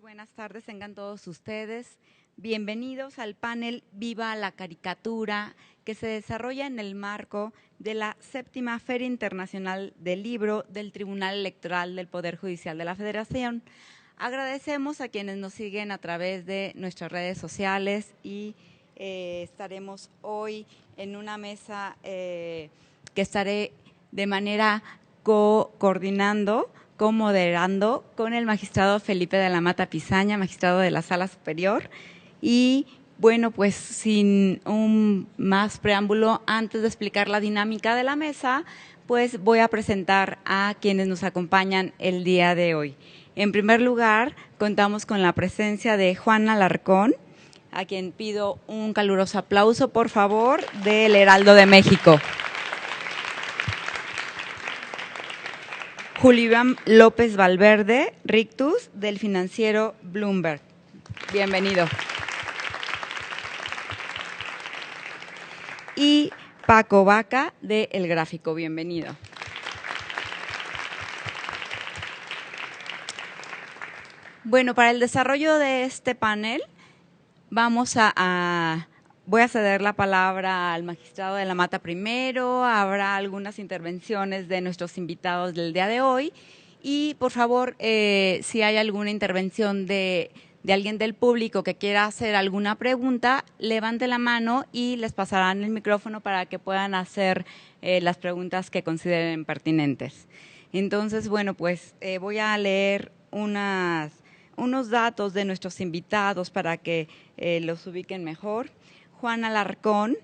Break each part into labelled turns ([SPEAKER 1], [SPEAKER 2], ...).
[SPEAKER 1] buenas tardes, tengan todos ustedes. Bienvenidos al panel Viva la Caricatura, que se desarrolla en el marco de la 7ª Feria Internacional del Libro del Tribunal Electoral del Poder Judicial de la Federación. Agradecemos a quienes nos siguen a través de nuestras redes sociales y estaremos hoy en una mesa que estaré de manera coordinando, moderando con el magistrado Felipe de la Mata Pizaña, magistrado de la Sala Superior. Y bueno, pues sin un más preámbulo, antes de explicar la dinámica de la mesa, pues voy a presentar a quienes nos acompañan el día de hoy. En primer lugar, contamos con la presencia de Juan Alarcón, a quien pido un caluroso aplauso, por favor, del Heraldo de México. Julián López Valverde Rictus, del financiero Bloomberg. Bienvenido. Y Paco Vaca, de El Gráfico. Bienvenido. Bueno, para el desarrollo de este panel, voy a ceder la palabra al magistrado de la Mata primero, habrá algunas intervenciones de nuestros invitados del día de hoy y, por favor, si hay alguna intervención de alguien del público que quiera hacer alguna pregunta, levante la mano y les pasarán el micrófono para que puedan hacer las preguntas que consideren pertinentes. Entonces, bueno, pues voy a leer unos datos de nuestros invitados para que los ubiquen mejor. Juan Alarcón,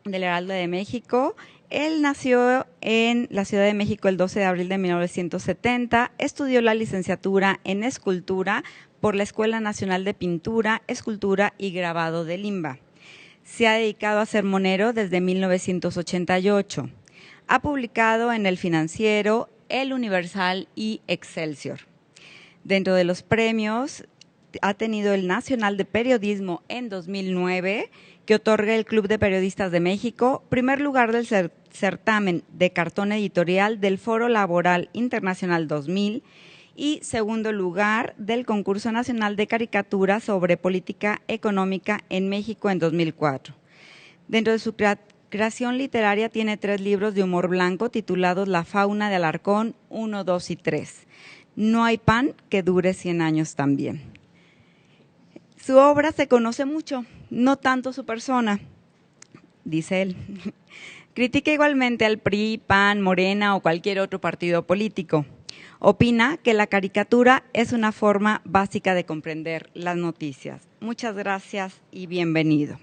[SPEAKER 1] del Heraldo de México. Él nació en la Ciudad de México el 12 de abril de 1970, estudió la licenciatura en Escultura por la Escuela Nacional de Pintura, Escultura y Grabado de Limba. Se ha dedicado a ser monero desde 1988. Ha publicado en El Financiero, El Universal y Excelsior. Dentro de los premios, ha tenido el Nacional de Periodismo en 2009, que otorga el Club de Periodistas de México, primer lugar del certamen de cartón editorial del Foro Laboral Internacional 2000 y segundo lugar del Concurso Nacional de Caricatura sobre Política Económica en México en 2004. Dentro de su creación literaria tiene 3 libros de humor blanco titulados La Fauna de Alarcón 1, 2 y 3. No hay pan que dure 100 años también. Su obra se conoce mucho, no tanto su persona, dice él. Critica igualmente al PRI, PAN, Morena o cualquier otro partido político. Opina que la caricatura es una forma básica de comprender las noticias. Muchas gracias y bienvenido.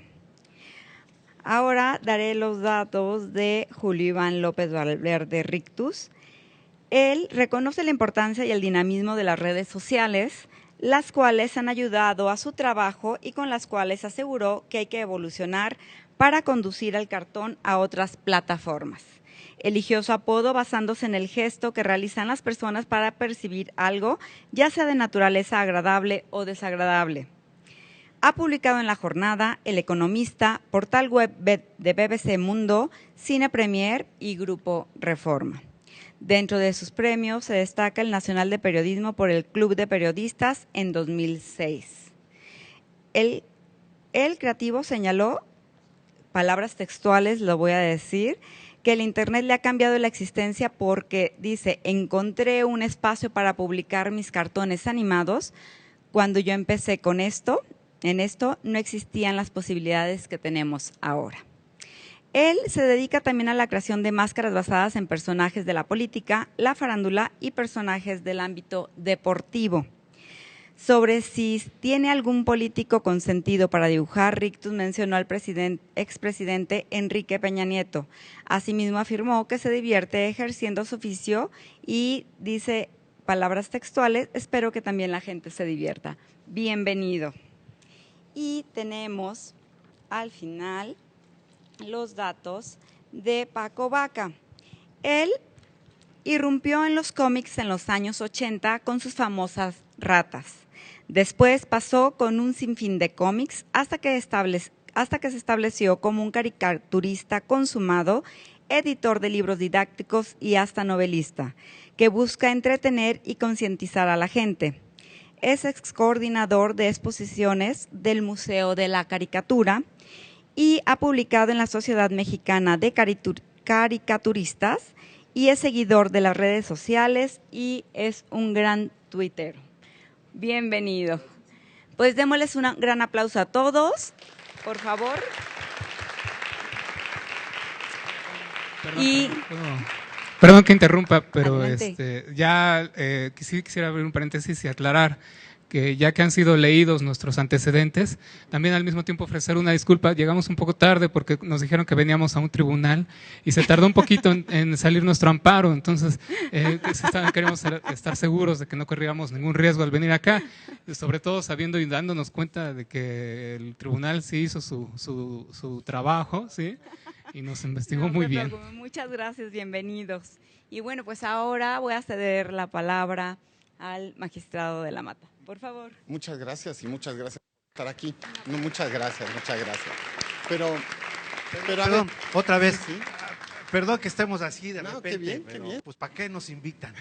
[SPEAKER 1] Ahora daré los datos de Julián López Valverde Rictus. Él reconoce la importancia y el dinamismo de las redes sociales, las cuales han ayudado a su trabajo y con las cuales aseguró que hay que evolucionar para conducir al cartón a otras plataformas. Eligió su apodo basándose en el gesto que realizan las personas para percibir algo, ya sea de naturaleza agradable o desagradable. Ha publicado en La Jornada, El Economista, portal web de BBC Mundo, Cine Premier y Grupo Reforma. Dentro de sus premios se destaca el Nacional de Periodismo por el Club de Periodistas en 2006. El creativo señaló, palabras textuales lo voy a decir, que el Internet le ha cambiado la existencia porque, dice, encontré un espacio para publicar mis cartones animados. Cuando yo empecé en esto no existían las posibilidades que tenemos ahora. Él se dedica también a la creación de máscaras basadas en personajes de la política, la farándula y personajes del ámbito deportivo. Sobre si tiene algún político consentido para dibujar, Rictus mencionó al expresidente Enrique Peña Nieto. Asimismo afirmó que se divierte ejerciendo su oficio y dice, palabras textuales, espero que también la gente se divierta. Bienvenido. Y tenemos al final los datos de Paco Vaca. Él irrumpió en los cómics en los años 80 con sus famosas ratas. Después pasó con un sinfín de cómics hasta que se estableció como un caricaturista consumado, editor de libros didácticos y hasta novelista, que busca entretener y concientizar a la gente. es ex coordinador de exposiciones del Museo de la Caricatura y ha publicado en la Sociedad Mexicana de Caricaturistas y es seguidor de las redes sociales y es un gran tuitero. Bienvenido. Pues démosles un gran aplauso a todos, por favor.
[SPEAKER 2] Perdón que interrumpa, pero quisiera abrir un paréntesis y aclarar que ya que han sido leídos nuestros antecedentes, también al mismo tiempo ofrecer una disculpa. Llegamos un poco tarde porque nos dijeron que veníamos a un tribunal y se tardó un poquito en salir nuestro amparo, entonces queremos estar seguros de que no corríamos ningún riesgo al venir acá, sobre todo sabiendo y dándonos cuenta de que el tribunal sí hizo su trabajo, ¿sí? Y nos investigó muy bien.
[SPEAKER 1] Muchas gracias, bienvenidos. Y bueno, pues ahora voy a ceder la palabra al magistrado de la Mata. Por favor.
[SPEAKER 3] Muchas gracias y muchas gracias por estar aquí. No, muchas gracias. Pero
[SPEAKER 4] perdón, otra vez.
[SPEAKER 3] ¿Sí?
[SPEAKER 4] Perdón que estemos así de repente,
[SPEAKER 3] qué bien,
[SPEAKER 4] pero
[SPEAKER 3] qué bien.
[SPEAKER 4] Pues ¿para qué nos invitan?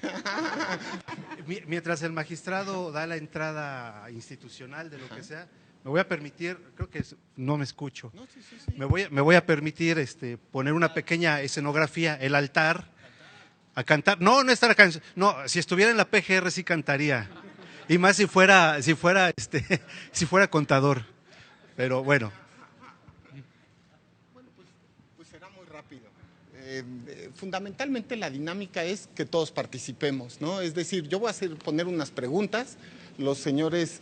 [SPEAKER 4] Mientras el magistrado da la entrada institucional de lo que sea, me voy a permitir, creo que no me escucho.
[SPEAKER 3] No, sí.
[SPEAKER 4] Me voy a permitir poner una pequeña escenografía, el altar, a cantar. No estar acá. No, si estuviera en la PGR sí cantaría. Y más si fuera contador. Pero bueno.
[SPEAKER 3] Pues será muy rápido. Fundamentalmente la dinámica es que todos participemos, ¿no? Es decir, yo voy a poner unas preguntas, los señores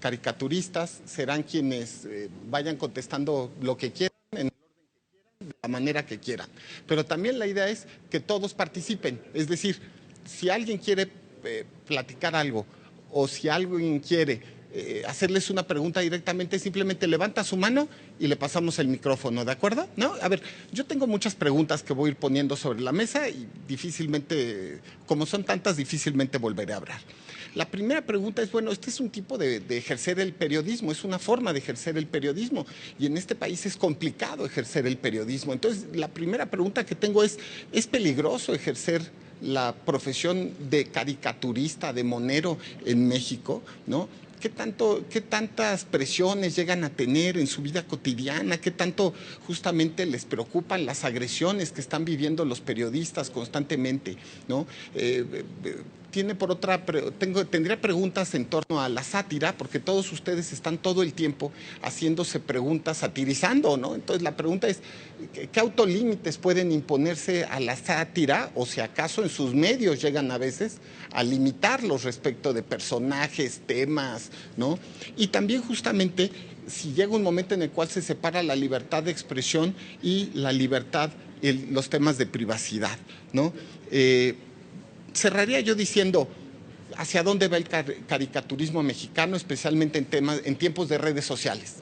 [SPEAKER 3] caricaturistas serán quienes vayan contestando lo que quieran, en el orden que quieran, de la manera que quieran. Pero también la idea es que todos participen, es decir, si alguien quiere platicar algo o si alguien quiere hacerles una pregunta directamente, simplemente levanta su mano y le pasamos el micrófono, ¿de acuerdo? ¿No? A ver, yo tengo muchas preguntas que voy a ir poniendo sobre la mesa y difícilmente, como son tantas, difícilmente volveré a hablar. La primera pregunta es, bueno, este es un tipo de ejercer el periodismo, es una forma de ejercer el periodismo y en este país es complicado ejercer el periodismo. Entonces, la primera pregunta que tengo ¿es peligroso ejercer la profesión de caricaturista, de monero en México, ¿no? ¿Qué tantas presiones llegan a tener en su vida cotidiana? ¿Qué tanto justamente les preocupan las agresiones que están viviendo los periodistas constantemente, ¿no? Tendría preguntas en torno a la sátira, porque todos ustedes están todo el tiempo haciéndose preguntas, satirizando, ¿no? Entonces la pregunta es, ¿qué autolímites pueden imponerse a la sátira? O si acaso en sus medios llegan a veces a limitarlos respecto de personajes, temas, ¿no? Y también justamente si llega un momento en el cual se separa la libertad de expresión y la libertad, los temas de privacidad, ¿no? Cerraría yo diciendo hacia dónde va el caricaturismo mexicano, especialmente en tiempos de redes sociales.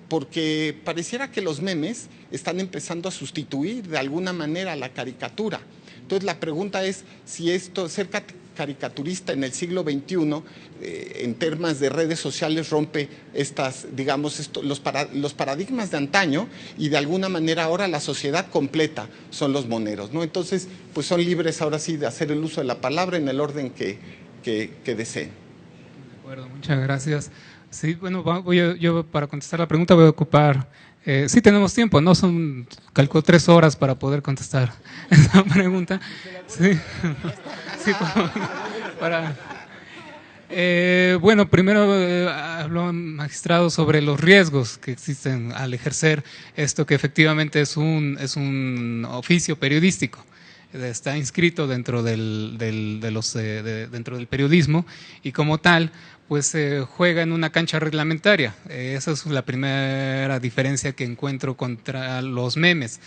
[SPEAKER 3] Porque pareciera que los memes están empezando a sustituir de alguna manera a la caricatura. Entonces la pregunta es si ser caricaturista en el siglo XXI, en temas de redes sociales, rompe los paradigmas de antaño y de alguna manera ahora la sociedad completa son los moneros, ¿no? Entonces, pues son libres ahora sí de hacer el uso de la palabra en el orden que deseen.
[SPEAKER 2] De acuerdo, muchas gracias. Sí, bueno, yo para contestar la pregunta voy a ocupar, sí tenemos tiempo, ¿no? Calculo 3 horas para poder contestar esa pregunta. Sí, bueno, primero habló magistrado sobre los riesgos que existen al ejercer esto, que efectivamente es un oficio periodístico. Está inscrito dentro dentro del periodismo y como tal pues juega en una cancha reglamentaria. Esa es la primera diferencia que encuentro contra los memes.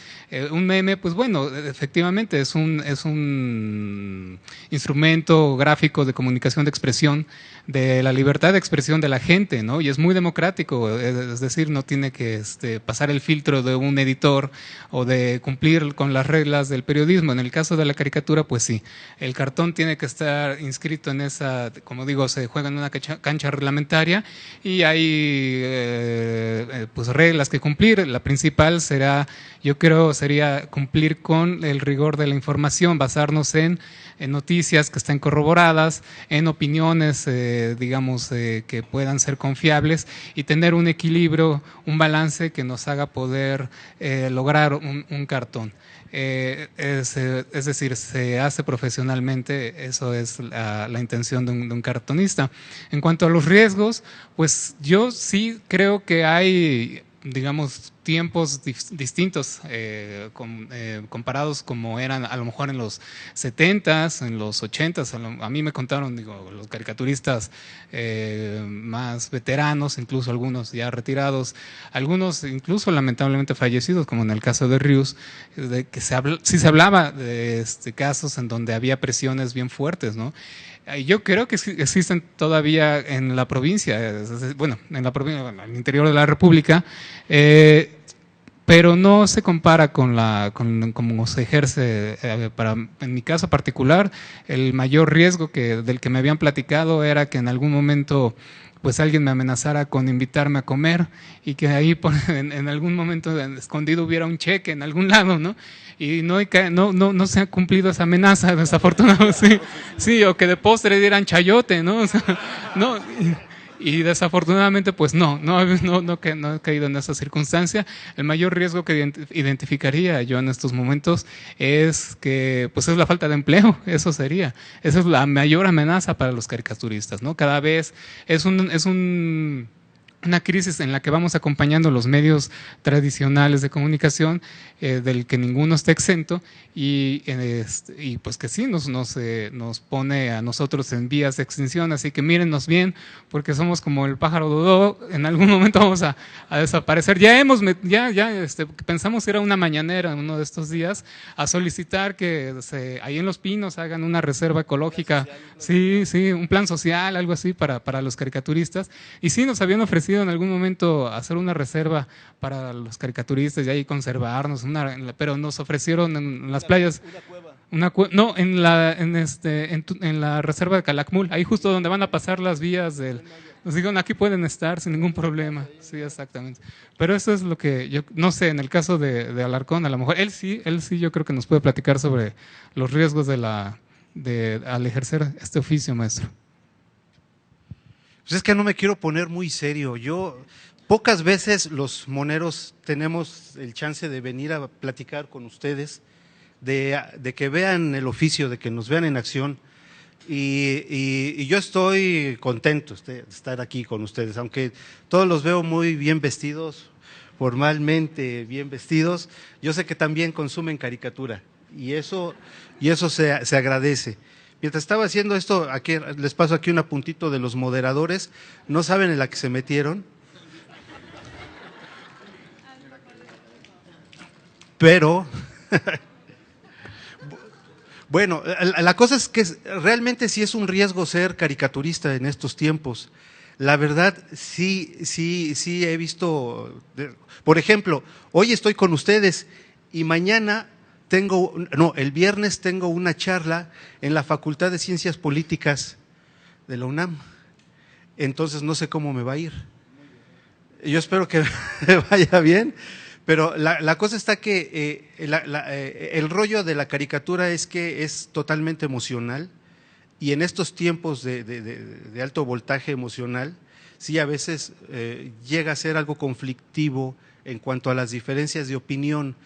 [SPEAKER 2] Un meme, pues bueno, efectivamente es un instrumento gráfico de comunicación de expresión de la libertad de expresión de la gente, ¿no? Y es muy democrático, es decir, no tiene que pasar el filtro de un editor o de cumplir con las reglas del periodismo. En el caso de la caricatura, pues sí, el cartón tiene que estar inscrito en esa, como digo, se juega en una cancha cancha reglamentaria y hay pues reglas que cumplir. La principal yo creo, sería cumplir con el rigor de la información, basarnos en noticias que estén corroboradas, en opiniones, digamos, que puedan ser confiables y tener un equilibrio, un balance que nos haga poder lograr un cartón. Es decir, se hace profesionalmente, eso es la intención de un cartonista. En cuanto a los riesgos, pues yo sí creo que hay, digamos, tiempos distintos comparados como eran a lo mejor en los 70s, en los 80s. A mí me contaron, digo, los caricaturistas más veteranos, incluso algunos ya retirados, algunos incluso lamentablemente fallecidos, como en el caso de Rius, de que sí se hablaba de casos en donde había presiones bien fuertes, ¿no? Yo creo que existen todavía en la provincia, bueno, en la provincia, en el interior de la República, pero no se compara con cómo se ejerce. En mi caso particular, el mayor riesgo del que me habían platicado era que en algún momento pues alguien me amenazara con invitarme a comer y que ahí en algún momento escondido hubiera un cheque en algún lado, ¿no? Y no se ha cumplido esa amenaza, desafortunadamente. Sí, o que de postre dieran chayote, ¿no? O sea, no. Y desafortunadamente pues no he caído en esa circunstancia. El mayor riesgo que identificaría yo en estos momentos es que pues es la falta de empleo. Esa es la mayor amenaza para los caricaturistas, ¿no? Cada vez es una crisis en la que vamos acompañando los medios tradicionales de comunicación, del que ninguno está exento, y pues que sí nos pone a nosotros en vías de extinción. Así que mírennos bien, porque somos como el pájaro dodo, en algún momento vamos a desaparecer. Pensamos ir a una mañanera en uno de estos días a solicitar que ahí en Los Pinos hagan una reserva ecológica, sí, un plan social, algo así para los caricaturistas, y sí nos habían ofrecido en algún momento hacer una reserva para los caricaturistas y ahí conservarnos, pero nos ofrecieron en las playas no, en la reserva de Calakmul, ahí justo donde van a pasar las vías nos dijeron aquí pueden estar sin ningún problema. Sí, exactamente. Pero eso es lo que yo no sé. En el caso de Alarcón, a lo mejor él sí yo creo que nos puede platicar sobre los riesgos al ejercer este oficio, maestro.
[SPEAKER 4] Pues es que no me quiero poner muy serio. Pocas veces los moneros tenemos el chance de venir a platicar con ustedes, de que vean el oficio, de que nos vean en acción. Y yo estoy contento de estar aquí con ustedes, aunque todos los veo muy bien vestidos, formalmente bien vestidos. Yo sé que también consumen caricatura y eso se agradece. Mientras estaba haciendo esto, aquí les paso aquí un apuntito de los moderadores. No saben en la que se metieron. Pero, bueno, la cosa es que realmente sí es un riesgo ser caricaturista en estos tiempos. La verdad, sí he visto, por ejemplo, hoy estoy con ustedes y mañana el viernes tengo una charla en la Facultad de Ciencias Políticas de la UNAM. Entonces no sé cómo me va a ir. Yo espero que me vaya bien, pero la cosa está que el rollo de la caricatura es que es totalmente emocional, y en estos tiempos de alto voltaje emocional, sí a veces llega a ser algo conflictivo en cuanto a las diferencias de opinión.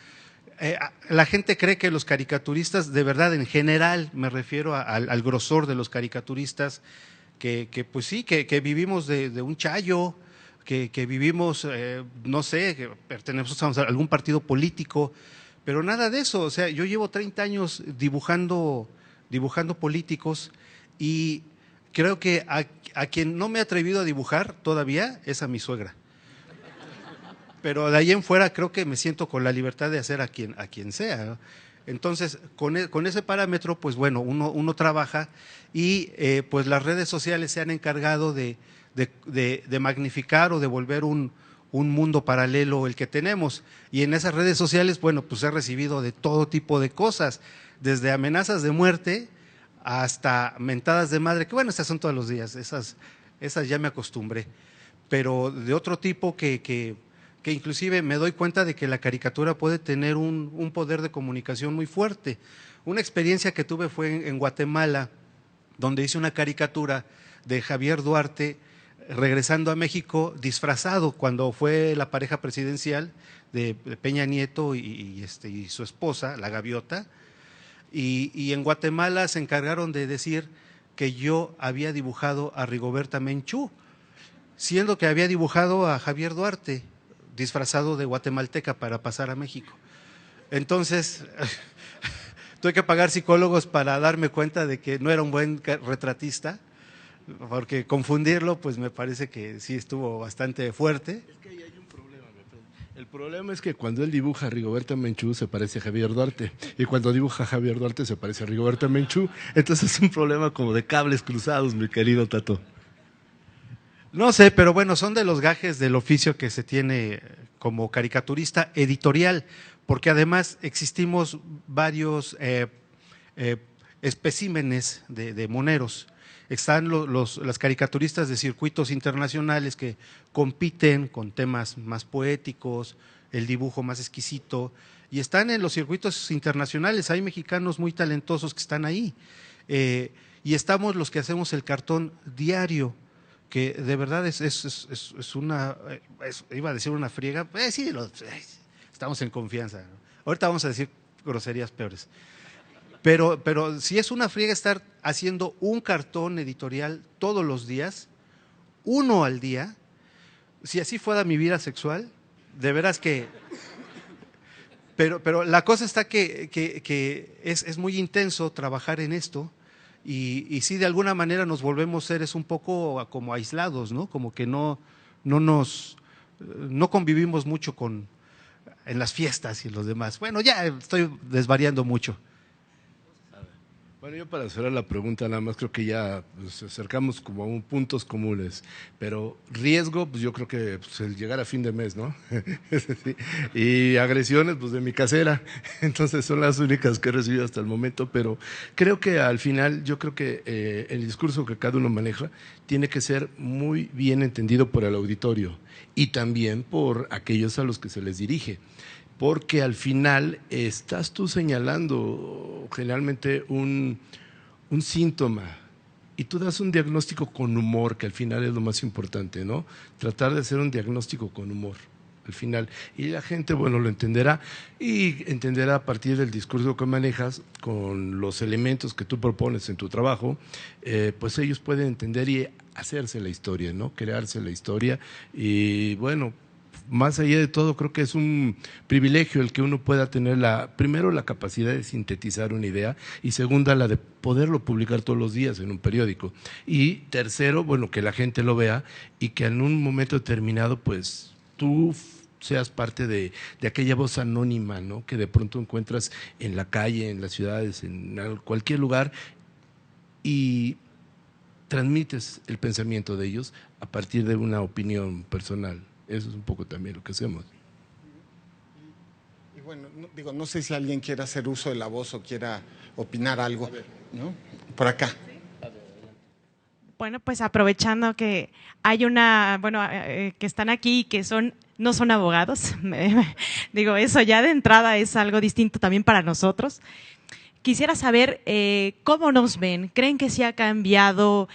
[SPEAKER 4] La gente cree que los caricaturistas, de verdad, en general, me refiero al grosor de los caricaturistas, que pues sí, que vivimos de un chayo, que vivimos, no sé, que pertenecemos a algún partido político, pero nada de eso. O sea, yo llevo 30 años dibujando políticos, y creo que a quien no me he atrevido a dibujar todavía es a mi suegra. Pero de ahí en fuera creo que me siento con la libertad de hacer a quien sea, ¿no? Entonces, con ese parámetro, pues bueno, uno trabaja, y pues las redes sociales se han encargado de magnificar o de volver un mundo paralelo el que tenemos. Y en esas redes sociales, bueno, pues he recibido de todo tipo de cosas, desde amenazas de muerte hasta mentadas de madre, que bueno, estas son todos los días, esas esas ya me acostumbré, pero de otro tipo que inclusive me doy cuenta de que la caricatura puede tener un poder de comunicación muy fuerte. Una experiencia que tuve fue en Guatemala, donde hice una caricatura de Javier Duarte regresando a México disfrazado cuando fue la pareja presidencial de Peña Nieto y su esposa, la Gaviota, y en Guatemala se encargaron de decir que yo había dibujado a Rigoberta Menchú, siendo que había dibujado a Javier Duarte disfrazado de guatemalteca para pasar a México. Entonces tuve que pagar psicólogos para darme cuenta de que no era un buen retratista, porque confundirlo pues me parece que sí estuvo bastante fuerte.
[SPEAKER 5] Es que ahí hay un problema, el problema es que cuando él dibuja a Rigoberta Menchú se parece a Javier Duarte, y cuando dibuja a Javier Duarte se parece a Rigoberta Menchú, entonces es un problema como de cables cruzados, mi querido Tato.
[SPEAKER 4] No sé, pero bueno, son de los gajes del oficio que se tiene como caricaturista editorial, porque además existimos varios especímenes de moneros. Están las caricaturistas de circuitos internacionales que compiten con temas más poéticos, el dibujo más exquisito, y están en los circuitos internacionales. Hay mexicanos muy talentosos que están ahí. Y estamos los que hacemos el cartón diario, que de verdad es una, iba a decir una friega, sí, estamos en confianza, ¿no? Ahorita vamos a decir groserías peores. Pero si es una friega estar haciendo un cartón editorial todos los días, uno al día, si así fuera mi vida sexual, de veras que… Pero la cosa está que es muy intenso trabajar en esto y sí, de alguna manera nos volvemos seres un poco como aislados, ¿no? Como que no convivimos mucho en las fiestas y los demás. Bueno, ya estoy desvariando mucho.
[SPEAKER 5] Bueno, yo para cerrar la pregunta nada más creo que ya nos acercamos como a puntos comunes, pero riesgo, pues yo creo que pues, el llegar a fin de mes, ¿no? Sí. Y agresiones, pues de mi casera, entonces son las únicas que he recibido hasta el momento, pero creo que al final yo creo que el discurso que cada uno maneja tiene que ser muy bien entendido por el auditorio y también por aquellos a los que se les dirige. Porque al final estás tú señalando generalmente un síntoma y tú das un diagnóstico con humor, que al final es lo más importante, ¿no? Tratar de hacer un diagnóstico con humor al final. Y la gente, bueno, lo entenderá y entenderá a partir del discurso que manejas, con los elementos que tú propones en tu trabajo, pues ellos pueden entender y hacerse la historia, ¿no? Crearse la historia y bueno… Más allá de todo, creo que es un privilegio el que uno pueda tener primero la capacidad de sintetizar una idea y segunda la de poderlo publicar todos los días en un periódico. Y tercero, bueno, que la gente lo vea y que en un momento determinado pues tú seas parte de aquella voz anónima, ¿no? Que de pronto encuentras en la calle, en las ciudades, en cualquier lugar y transmites el pensamiento de ellos a partir de una opinión personal. Eso es un poco también lo que hacemos.
[SPEAKER 3] Y bueno, no sé si alguien quiere hacer uso de la voz o quiera opinar algo, ¿no? Por acá.
[SPEAKER 6] Bueno, pues aprovechando que hay que están aquí y que no son abogados, digo, eso ya de entrada es algo distinto también para nosotros. Quisiera saber cómo nos ven. ¿Creen que sí ha cambiado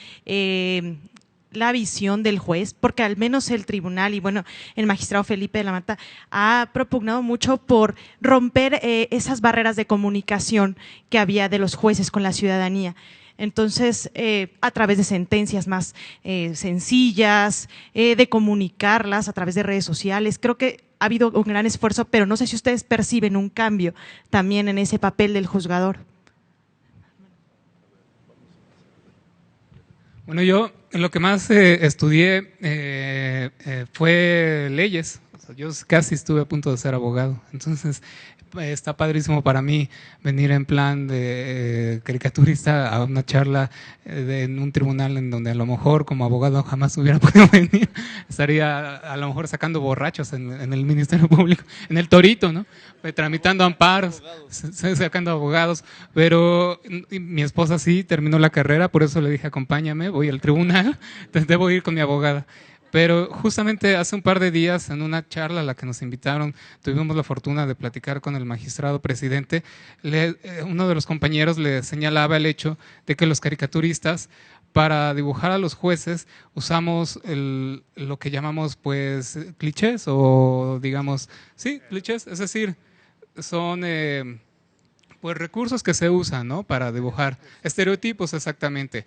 [SPEAKER 6] la visión del juez? Porque al menos el tribunal y bueno, el magistrado Felipe de la Mata ha propugnado mucho por romper esas barreras de comunicación que había de los jueces con la ciudadanía. Entonces, a través de sentencias más sencillas, de comunicarlas a través de redes sociales, creo que ha habido un gran esfuerzo, pero no sé si ustedes perciben un cambio también en ese papel del juzgador.
[SPEAKER 2] Bueno, yo lo que más estudié fue leyes. Yo casi estuve a punto de ser abogado, entonces está padrísimo para mí venir en plan de caricaturista a una charla en un tribunal en donde a lo mejor como abogado jamás hubiera podido venir. Estaría a lo mejor sacando borrachos en el Ministerio Público, en el Torito, ¿no? Tramitando amparos, sacando abogados, pero mi esposa sí terminó la carrera, por eso le dije acompáñame, voy al tribunal, entonces debo ir con mi abogada. Pero justamente hace un par de días, en una charla a la que nos invitaron, tuvimos la fortuna de platicar con el magistrado presidente. Uno de los compañeros le señalaba el hecho de que los caricaturistas, para dibujar a los jueces, usamos lo que llamamos pues clichés o digamos, sí, clichés, es decir, son pues recursos que se usan, ¿no? Para dibujar estereotipos exactamente.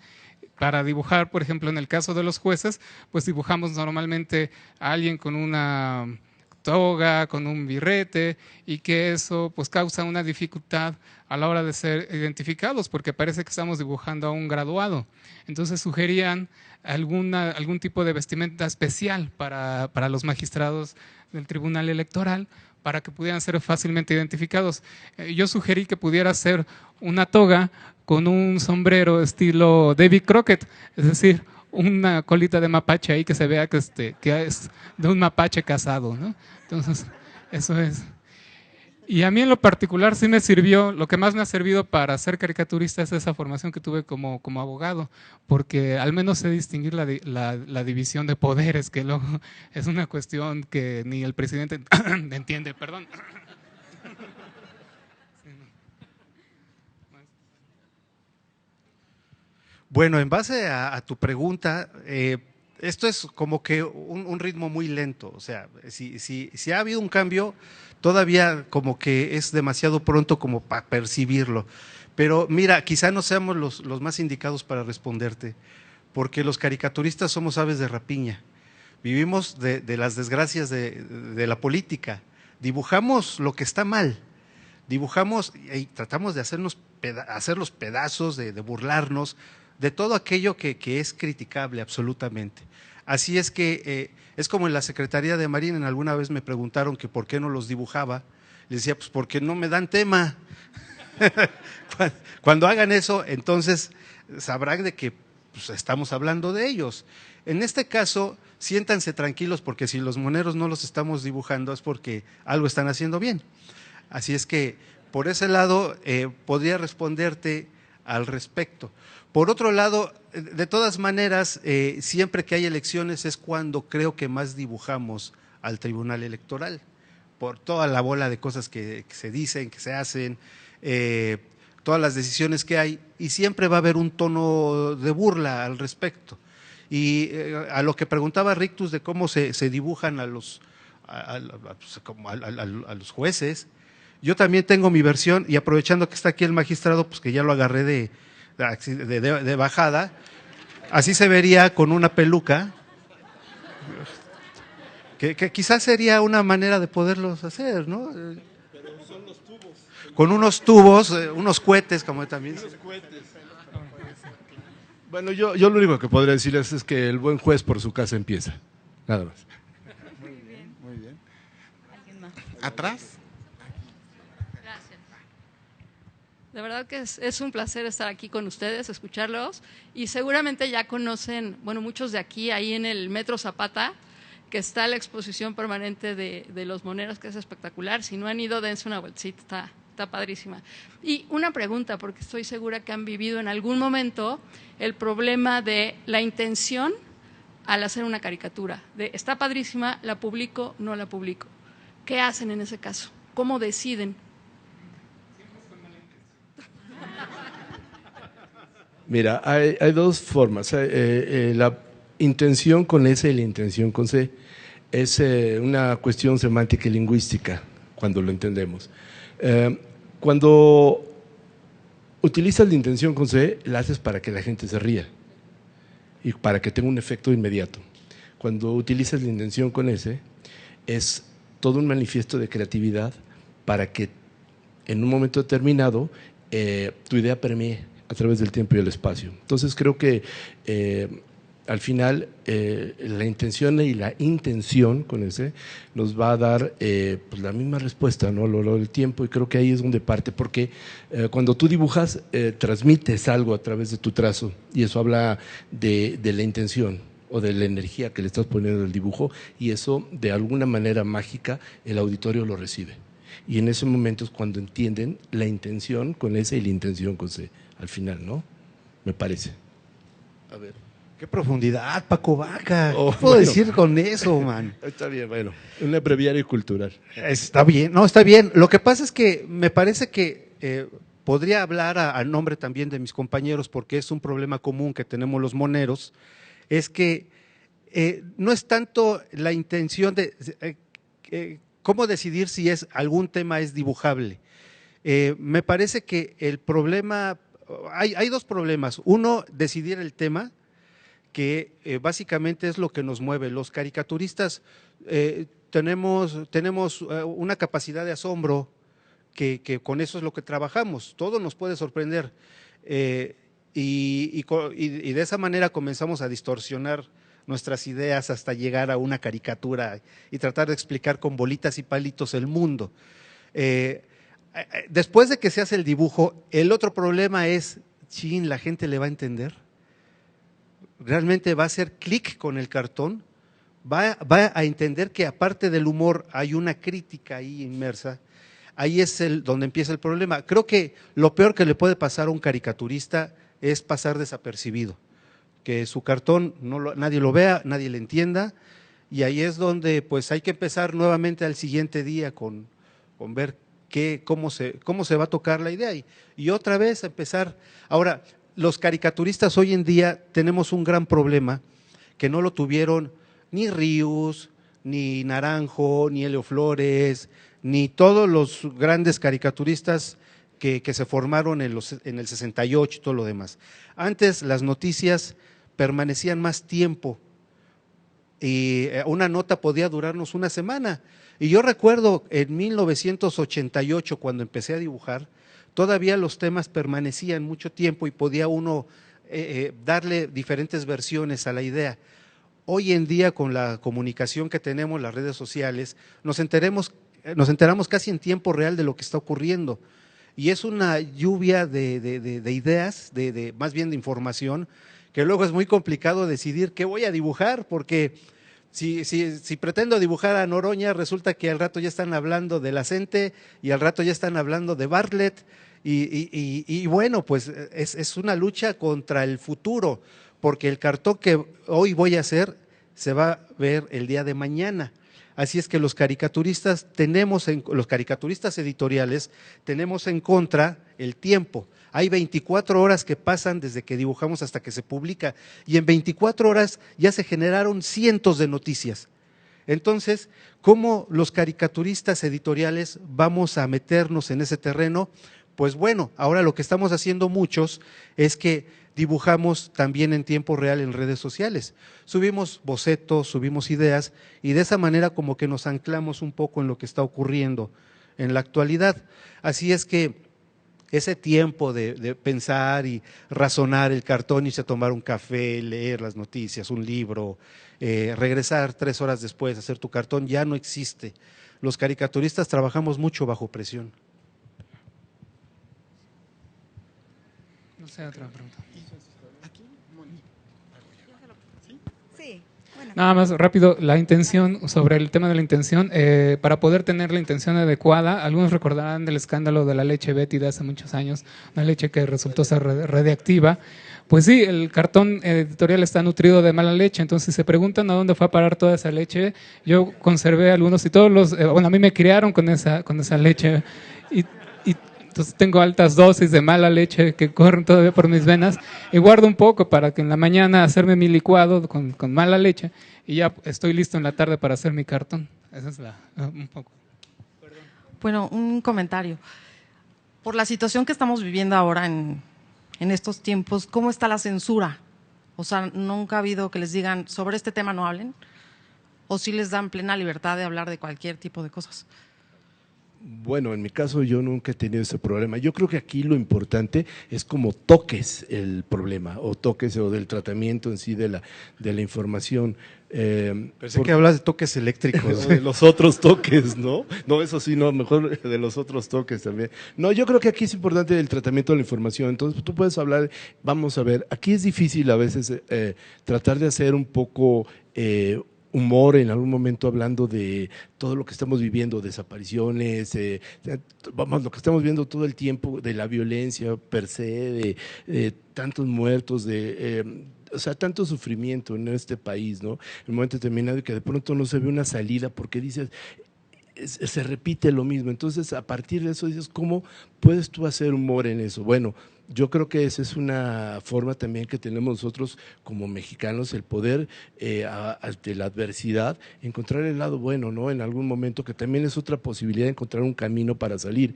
[SPEAKER 2] Para dibujar, por ejemplo, en el caso de los jueces, pues dibujamos normalmente a alguien con una toga, con un birrete, y que eso pues causa una dificultad a la hora de ser identificados, porque parece que estamos dibujando a un graduado. Entonces sugerían algún tipo de vestimenta especial para los magistrados del Tribunal Electoral, para que pudieran ser fácilmente identificados. Yo sugerí que pudiera ser una toga con un sombrero estilo Davy Crockett, es decir, una colita de mapache ahí que se vea que es de un mapache casado, ¿no? Entonces, eso es. Y a mí en lo particular sí me sirvió, lo que más me ha servido para ser caricaturista es esa formación que tuve como abogado, porque al menos sé distinguir la división de poderes, que luego es una cuestión que ni el presidente entiende, perdón.
[SPEAKER 4] Bueno, en base a tu pregunta, esto es como que un ritmo muy lento. O sea, si ha habido un cambio, todavía como que es demasiado pronto como para percibirlo. Pero mira, quizá no seamos los más indicados para responderte, porque los caricaturistas somos aves de rapiña. Vivimos de las desgracias de la política. Dibujamos lo que está mal. Dibujamos y tratamos de hacer los pedazos, de burlarnos de todo aquello que es criticable absolutamente. Así es que es como en la Secretaría de Marina, alguna vez me preguntaron que por qué no los dibujaba. Les decía, pues porque no me dan tema. Cuando hagan eso, entonces sabrán de que pues, estamos hablando de ellos. En este caso, siéntanse tranquilos porque si los moneros no los estamos dibujando es porque algo están haciendo bien. Así es que por ese lado podría responderte al respecto. Por otro lado, de todas maneras, siempre que hay elecciones es cuando creo que más dibujamos al Tribunal Electoral, por toda la bola de cosas que se dicen, que se hacen, todas las decisiones que hay, y siempre va a haber un tono de burla al respecto. Y a lo que preguntaba Rictus de cómo se dibujan a los jueces, yo también tengo mi versión, y aprovechando que está aquí el magistrado, pues que ya lo agarré de bajada, así se vería con una peluca, que quizás sería una manera de poderlos hacer, ¿no?
[SPEAKER 3] Pero son los tubos.
[SPEAKER 4] Con unos tubos, unos cohetes, como también.
[SPEAKER 3] Unos cohetes.
[SPEAKER 5] Bueno, yo lo único que podría decirles es que el buen juez por su casa empieza, nada más.
[SPEAKER 3] Muy bien, muy bien.
[SPEAKER 1] ¿Alguien más?
[SPEAKER 3] ¿Atrás?
[SPEAKER 7] Gracias. De verdad que es un placer estar aquí con ustedes, escucharlos, y seguramente ya conocen, bueno, muchos de aquí, ahí en el Metro Zapata, que está la exposición permanente de los moneros, que es espectacular. Si no han ido, dense una vueltita, está padrísima. Y una pregunta, porque estoy segura que han vivido en algún momento el problema de la intención al hacer una caricatura, de está padrísima, la publico, no la publico. ¿Qué hacen en ese caso? ¿Cómo deciden?
[SPEAKER 5] Mira, hay dos formas. La intención con S y la intención con C es una cuestión semántica y lingüística, cuando lo entendemos. Cuando utilizas la intención con C, la haces para que la gente se ría y para que tenga un efecto inmediato. Cuando utilizas la intención con S, es todo un manifiesto de creatividad para que en un momento determinado tu idea permee a través del tiempo y el espacio. Entonces creo que al final la intención y la intención con ese nos va a dar pues la misma respuesta, ¿no? Lo del tiempo, y creo que ahí es donde parte, porque cuando tú dibujas transmites algo a través de tu trazo, y eso habla de la intención o de la energía que le estás poniendo al dibujo, y eso de alguna manera mágica el auditorio lo recibe. Y en ese momento es cuando entienden la intención con S y la intención con C, al final, ¿no? Me parece. A ver.
[SPEAKER 4] Qué profundidad, Paco Vaca.
[SPEAKER 5] Oh,
[SPEAKER 4] ¿Qué puedo
[SPEAKER 5] bueno.
[SPEAKER 4] decir con eso, man?
[SPEAKER 5] Está bien, bueno, un breviario cultural.
[SPEAKER 4] Está bien, no, está bien. Lo que pasa es que me parece que podría hablar a nombre también de mis compañeros, porque es un problema común que tenemos los moneros, es que no es tanto la intención de cómo decidir si algún tema es dibujable. Me parece que el problema, hay dos problemas. Uno, decidir el tema, que básicamente es lo que nos mueve. Los caricaturistas tenemos una capacidad de asombro que con eso es lo que trabajamos. Todo nos puede sorprender y de esa manera comenzamos a distorsionar nuestras ideas hasta llegar a una caricatura y tratar de explicar con bolitas y palitos el mundo. Después de que se hace el dibujo, el otro problema es, chin, ¿la gente le va a entender? ¿Realmente va a hacer clic con el cartón? ¿Va a entender que aparte del humor hay una crítica ahí inmersa? Ahí es donde empieza el problema. Creo que lo peor que le puede pasar a un caricaturista es pasar desapercibido, que su cartón nadie lo vea, nadie le entienda, y ahí es donde pues hay que empezar nuevamente al siguiente día con ver cómo se va a tocar la idea y otra vez empezar. Ahora, los caricaturistas hoy en día tenemos un gran problema que no lo tuvieron ni Ríos, ni Naranjo, ni Helio Flores, ni todos los grandes caricaturistas que se formaron en el 68 y todo lo demás. Antes las noticias permanecían más tiempo y una nota podía durarnos una semana. Y yo recuerdo en 1988, cuando empecé a dibujar, todavía los temas permanecían mucho tiempo y podía uno darle diferentes versiones a la idea. Hoy en día, con la comunicación que tenemos, las redes sociales, nos enteramos casi en tiempo real de lo que está ocurriendo. Y es una lluvia de ideas, más bien de información, que luego es muy complicado decidir qué voy a dibujar, porque si pretendo dibujar a Noroña, resulta que al rato ya están hablando de la Cente y al rato ya están hablando de Bartlett, y bueno, pues es una lucha contra el futuro, porque el cartón que hoy voy a hacer se va a ver el día de mañana. Así es que los caricaturistas editoriales tenemos en contra el tiempo. Hay 24 horas que pasan desde que dibujamos hasta que se publica, y en 24 horas ya se generaron cientos de noticias. Entonces, ¿cómo los caricaturistas editoriales vamos a meternos en ese terreno? Pues bueno, ahora lo que estamos haciendo muchos es que dibujamos también en tiempo real en redes sociales. Subimos bocetos, subimos ideas, y de esa manera como que nos anclamos un poco en lo que está ocurriendo en la actualidad. Así es que ese tiempo de pensar y razonar el cartón, irse a tomar un café, leer las noticias, un libro, regresar 3 horas después a hacer tu cartón, ya no existe. Los caricaturistas trabajamos mucho bajo presión.
[SPEAKER 2] No sé, otra pregunta.
[SPEAKER 1] Sí, bueno.
[SPEAKER 2] Nada más rápido, la intención, sobre el tema de la intención, para poder tener la intención adecuada, algunos recordarán del escándalo de la leche Betty de hace muchos años, una leche que resultó ser radiactiva. Pues sí, el cartón editorial está nutrido de mala leche, entonces se preguntan a dónde fue a parar toda esa leche. Yo conservé algunos y todos los, bueno, a mí me criaron con esa leche y entonces tengo altas dosis de mala leche que corren todavía por mis venas y guardo un poco para que en la mañana hacerme mi licuado con mala leche y ya estoy listo en la tarde para hacer mi cartón. Esa es un poco.
[SPEAKER 8] Bueno, un comentario. Por la situación que estamos viviendo ahora en estos tiempos, ¿cómo está la censura? O sea, ¿nunca ha habido que les digan sobre este tema no hablen? ¿O sí les dan plena libertad de hablar de cualquier tipo de cosas?
[SPEAKER 5] Bueno, en mi caso yo nunca he tenido ese problema. Yo creo que aquí lo importante es cómo toques el problema o toques o del tratamiento en sí de la información.
[SPEAKER 4] Pensé que hablas de toques eléctricos.
[SPEAKER 5] O de los otros toques, ¿no? No, eso sí, no, mejor de los otros toques también. No, yo creo que aquí es importante el tratamiento de la información. Entonces, tú puedes hablar, vamos a ver, aquí es difícil a veces tratar de hacer un poco humor en algún momento hablando de todo lo que estamos viviendo, desapariciones, vamos, lo que estamos viendo todo el tiempo de la violencia per se, de tantos muertos, o sea, tanto sufrimiento en este país, ¿no? En un momento determinado y que de pronto no se ve una salida porque dices, se repite lo mismo. Entonces, a partir de eso dices, ¿cómo puedes tú hacer humor en eso? Bueno, yo creo que esa es una forma también que tenemos nosotros como mexicanos, el poder, ante la adversidad, encontrar el lado bueno, ¿no? En algún momento, que también es otra posibilidad de encontrar un camino para salir.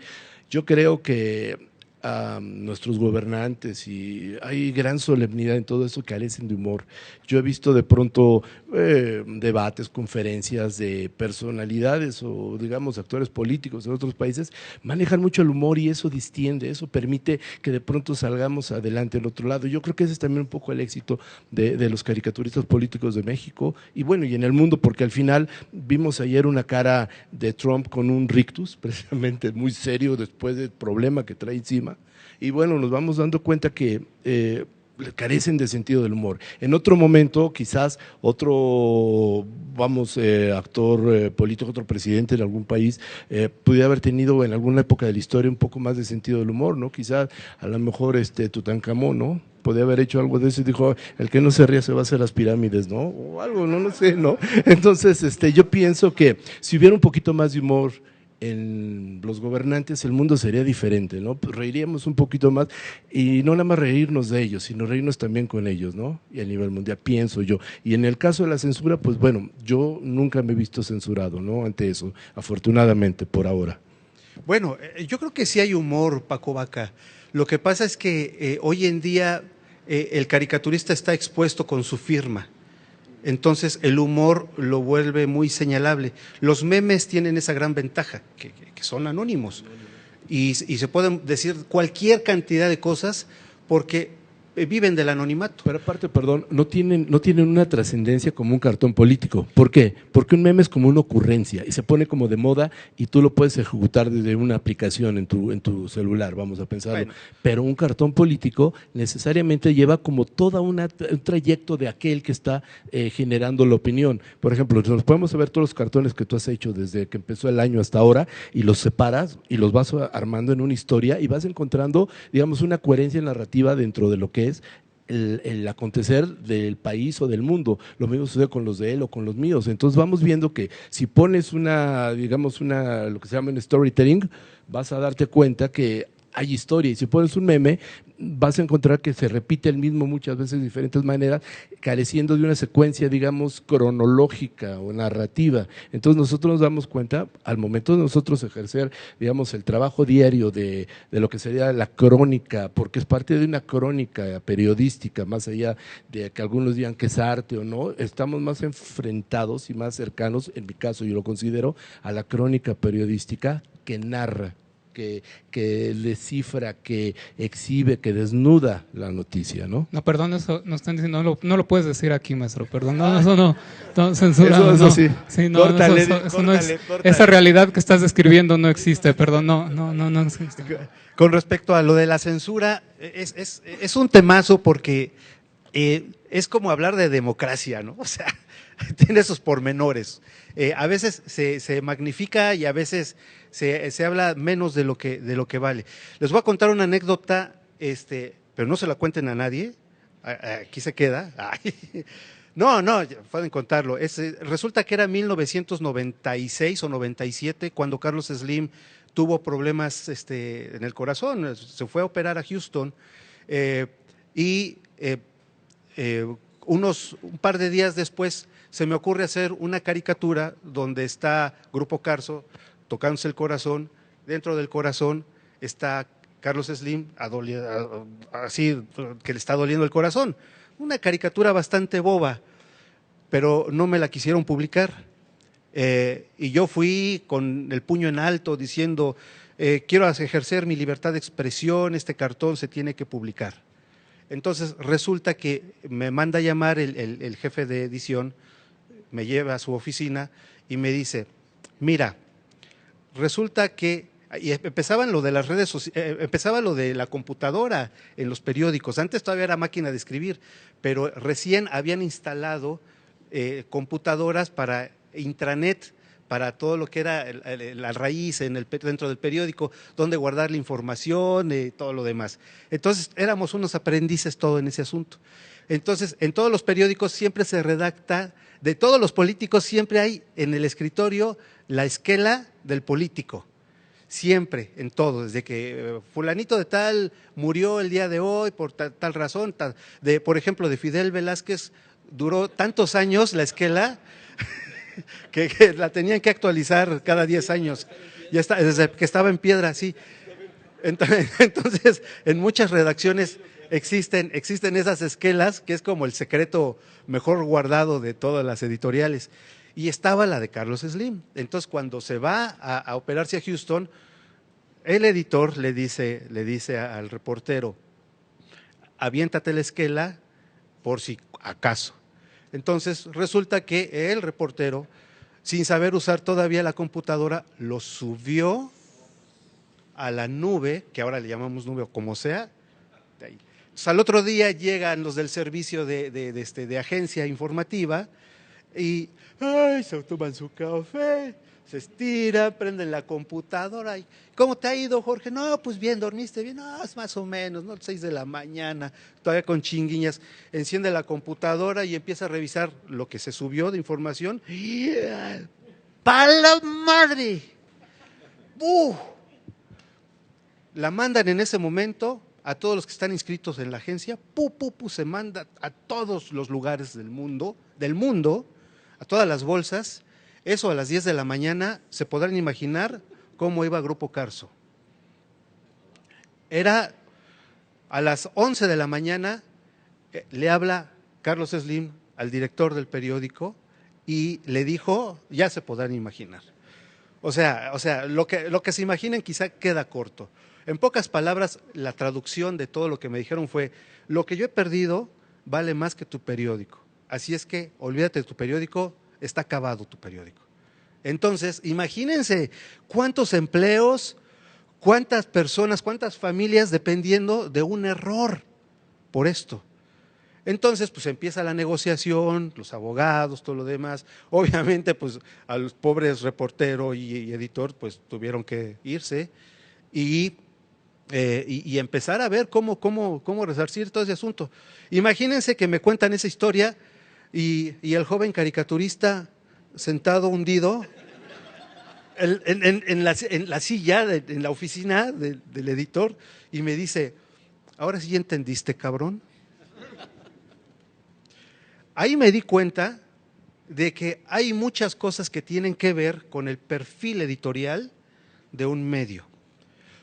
[SPEAKER 5] Yo creo que a nuestros gobernantes y hay gran solemnidad en todo eso, carecen de humor. Yo he visto de pronto debates, conferencias de personalidades o digamos actores políticos en otros países, manejan mucho el humor y eso distiende, eso permite que de pronto salgamos adelante al otro lado. Yo creo que ese es también un poco el éxito de los caricaturistas políticos de México y bueno, y en el mundo, porque al final vimos ayer una cara de Trump con un rictus, precisamente muy serio después del problema que trae encima. Y bueno, nos vamos dando cuenta que carecen de sentido del humor. En otro momento, quizás otro, actor político, otro presidente de algún país, pudiera haber tenido en alguna época de la historia un poco más de sentido del humor, ¿no? Quizás a lo mejor Tutankamón, ¿no? Podía haber hecho algo de eso y dijo, el que no se ría se va a hacer las pirámides, ¿no? O algo, no sé, ¿no? Entonces, yo pienso que si hubiera un poquito más de humor en los gobernantes, el mundo sería diferente, ¿no? Pues reiríamos un poquito más y no nada más reírnos de ellos, sino reírnos también con ellos, ¿no? Y a nivel mundial, pienso yo. Y en el caso de la censura, pues bueno, yo nunca me he visto censurado, ¿no? Ante eso, afortunadamente, por ahora.
[SPEAKER 4] Bueno, yo creo que sí hay humor, Paco Vaca. Lo que pasa es que hoy en día el caricaturista está expuesto con su firma. Entonces el humor lo vuelve muy señalable. Los memes tienen esa gran ventaja, que son anónimos y se pueden decir cualquier cantidad de cosas porque viven del anonimato.
[SPEAKER 5] Pero aparte, perdón, no tienen una trascendencia como un cartón político. ¿Por qué? Porque un meme es como una ocurrencia y se pone como de moda y tú lo puedes ejecutar desde una aplicación en tu celular, vamos a pensarlo. Bueno. Pero un cartón político necesariamente lleva como todo un trayecto de aquel que está generando la opinión. Por ejemplo, nos podemos ver todos los cartones que tú has hecho desde que empezó el año hasta ahora y los separas y los vas armando en una historia y vas encontrando, digamos, una coherencia narrativa dentro de lo que es el acontecer del país o del mundo. Lo mismo sucede con los de él o con los míos. Entonces vamos viendo que si pones lo que se llama un storytelling, vas a darte cuenta que hay historia, y si pones un meme vas a encontrar que se repite el mismo muchas veces de diferentes maneras, careciendo de una secuencia, digamos, cronológica o narrativa. Entonces nosotros nos damos cuenta, al momento de nosotros ejercer, digamos, el trabajo diario de lo que sería la crónica, porque es parte de una crónica periodística, más allá de que algunos digan que es arte o no, estamos más enfrentados y más cercanos, en mi caso yo lo considero, a la crónica periodística que narra, que descifra, que exhibe, que desnuda la noticia, ¿no?
[SPEAKER 2] No, perdón, eso nos están diciendo, no lo puedes decir aquí, maestro, perdón, no, eso no, censurado.
[SPEAKER 5] Eso sí.
[SPEAKER 2] Sí, no, córtale, eso no es, córtale. Esa realidad que estás describiendo no existe, perdón, no existe.
[SPEAKER 4] Con respecto a lo de la censura, es un temazo porque es como hablar de democracia, ¿no? O sea, tiene esos pormenores. A veces se magnifica y a veces se habla menos de lo que vale. Les voy a contar una anécdota, pero no se la cuenten a nadie. Aquí se queda. No, pueden contarlo. Resulta que era 1996 o 97 cuando Carlos Slim tuvo problemas en el corazón. Se fue a operar a Houston un par de días después se me ocurre hacer una caricatura donde está Grupo Carso tocándose el corazón, dentro del corazón está Carlos Slim así que le está doliendo el corazón. Una caricatura bastante boba, pero no me la quisieron publicar. Y yo fui con el puño en alto diciendo, quiero ejercer mi libertad de expresión, este cartón se tiene que publicar. Entonces resulta que me manda a llamar el jefe de edición, me lleva a su oficina y me dice, mira, resulta que, y empezaban lo de las redes sociales, empezaba lo de la computadora en los periódicos, antes todavía era máquina de escribir, pero recién habían instalado computadoras para intranet, para todo lo que era la raíz dentro del periódico, donde guardar la información, todo lo demás. Entonces éramos unos aprendices todo en ese asunto. Entonces en todos los periódicos siempre se redacta, de todos los políticos siempre hay en el escritorio la esquela del político. Siempre, en todo, desde que fulanito de tal murió el día de hoy por tal razón, por ejemplo, de Fidel Velázquez, duró tantos años la esquela que la tenían que actualizar cada 10 años, ya está, desde que estaba en piedra, sí. Entonces, en muchas redacciones existen esas esquelas, que es como el secreto mejor guardado de todas las editoriales. Y estaba la de Carlos Slim. Entonces, cuando se va a operarse a Houston, el editor le dice al reportero, aviéntate la esquela por si acaso. Entonces, resulta que el reportero, sin saber usar todavía la computadora, lo subió a la nube, que ahora le llamamos nube o como sea. Entonces, al otro día llegan los del servicio de agencia informativa y se toman su café, se estiran, prenden la computadora. Y, ¿cómo te ha ido, Jorge? No, pues bien, ¿dormiste bien? No, es más o menos, ¿no? 6 de la mañana, todavía con chinguiñas. Enciende la computadora y empieza a revisar lo que se subió de información. ¡Pa' la madre! La mandan en ese momento a todos los que están inscritos en la agencia, se manda a todos los lugares del mundo, a todas las bolsas. Eso a las 10 de la mañana, se podrán imaginar cómo iba Grupo Carso. Era a las 11 de la mañana, le habla Carlos Slim al director del periódico y le dijo, ya se podrán imaginar. O sea, lo que se imaginen quizá queda corto. En pocas palabras, la traducción de todo lo que me dijeron fue, lo que yo he perdido vale más que tu periódico. Así es que olvídate de tu periódico, está acabado tu periódico. Entonces, imagínense cuántos empleos, cuántas personas, cuántas familias dependiendo de un error por esto. Entonces, pues empieza la negociación, los abogados, todo lo demás. Obviamente, pues a los pobres reportero y editor, pues tuvieron que irse y empezar a ver cómo resarcir todo ese asunto. Imagínense que me cuentan esa historia y el joven caricaturista sentado hundido en la silla, en la oficina del editor, y me dice, ¿ahora sí entendiste, cabrón? Ahí me di cuenta de que hay muchas cosas que tienen que ver con el perfil editorial de un medio.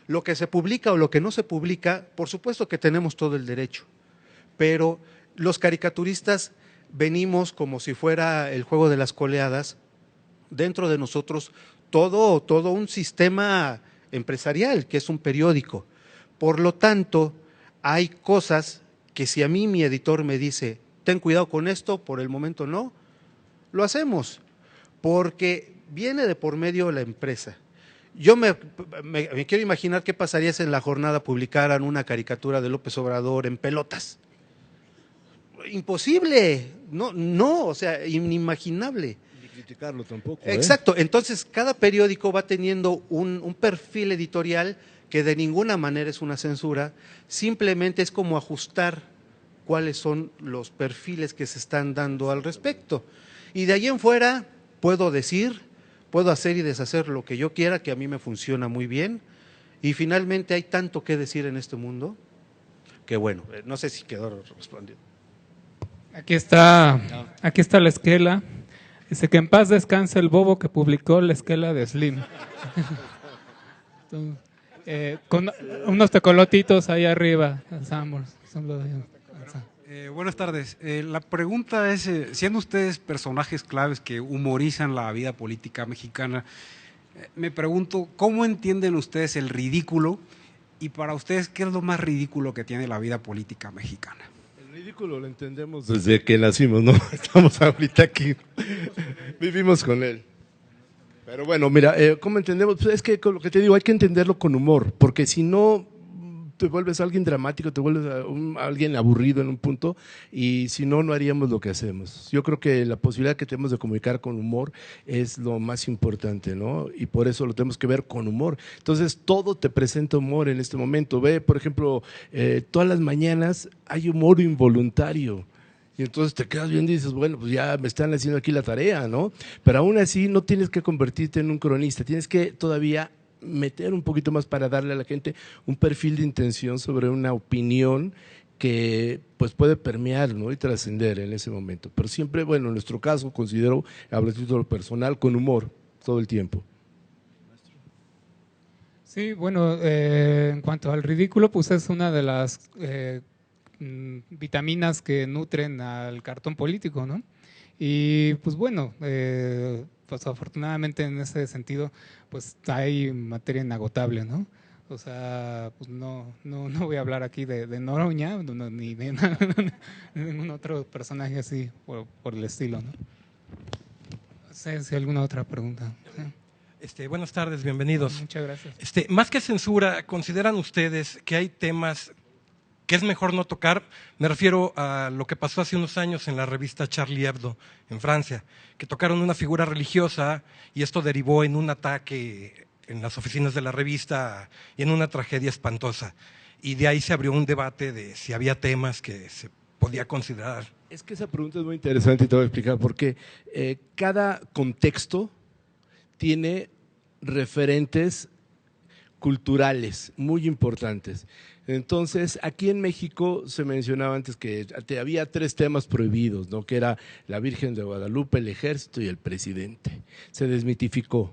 [SPEAKER 4] Lo que se publica o lo que no se publica, por supuesto que tenemos todo el derecho, pero los caricaturistas venimos como si fuera el juego de las coleadas, dentro de nosotros todo un sistema empresarial, que es un periódico. Por lo tanto, hay cosas que si a mí mi editor me dice, ten cuidado con esto, por el momento no, lo hacemos, porque viene de por medio la empresa. Yo me quiero imaginar qué pasaría si en la jornada publicaran una caricatura de López Obrador en pelotas. Imposible, no, o sea, inimaginable.
[SPEAKER 5] Ni criticarlo tampoco.
[SPEAKER 4] Exacto, entonces cada periódico va teniendo un perfil editorial que de ninguna manera es una censura, simplemente es como ajustar cuáles son los perfiles que se están dando al respecto. Y de ahí en fuera puedo hacer y deshacer lo que yo quiera, que a mí me funciona muy bien, y finalmente hay tanto que decir en este mundo, que bueno, no sé si quedó respondido.
[SPEAKER 2] Aquí está la esquela. Dice que en paz descanse el bobo que publicó la esquela de Slim. Entonces, con unos tecolotitos ahí arriba.
[SPEAKER 9] Buenas tardes. La pregunta es, siendo ustedes personajes claves que humorizan la vida política mexicana, me pregunto, ¿cómo entienden ustedes el ridículo? Y para ustedes, ¿qué es lo más ridículo que tiene la vida política mexicana?
[SPEAKER 5] El ridículo lo entendemos desde que nacimos, ¿no? Estamos ahorita aquí, vivimos con él. Pero bueno, mira, ¿cómo entendemos? Pues es que con lo que te digo, hay que entenderlo con humor, porque si no te vuelves alguien dramático, te vuelves alguien aburrido en un punto, y si no, no haríamos lo que hacemos. Yo creo que la posibilidad que tenemos de comunicar con humor es lo más importante, ¿no? Y por eso lo tenemos que ver con humor. Entonces, todo te presenta humor en este momento. Ve, por ejemplo, todas las mañanas hay humor involuntario. Y entonces te quedas viendo y dices, bueno, pues ya me están haciendo aquí la tarea, ¿no? Pero aún así no tienes que convertirte en un cronista, tienes que todavía meter un poquito más para darle a la gente un perfil de intención sobre una opinión que pues puede permear, ¿no? Y trascender en ese momento. Pero siempre, bueno, en nuestro caso considero, hablo de título personal, con humor todo el tiempo.
[SPEAKER 2] Sí, bueno, en cuanto al ridículo, pues es una de las vitaminas que nutren al cartón político, ¿no? Y pues bueno, pues afortunadamente en ese sentido, pues hay materia inagotable, ¿no? O sea, pues no voy a hablar aquí de Noroña, ni de ningún otro personaje así por el estilo, ¿no? No sé si alguna otra pregunta.
[SPEAKER 10] Buenas tardes, bienvenidos.
[SPEAKER 2] Muchas gracias.
[SPEAKER 10] Más que censura, ¿consideran ustedes que hay temas que es mejor no tocar? Me refiero a lo que pasó hace unos años en la revista Charlie Hebdo en Francia, que tocaron una figura religiosa y esto derivó en un ataque en las oficinas de la revista y en una tragedia espantosa. Y de ahí se abrió un debate de si había temas que se podía considerar.
[SPEAKER 5] Es que esa pregunta es muy interesante y te voy a explicar por qué. Cada contexto tiene referentes culturales muy importantes. Entonces, aquí en México se mencionaba antes que había 3 temas prohibidos, ¿no? Que era la Virgen de Guadalupe, el ejército y el presidente. Se desmitificó.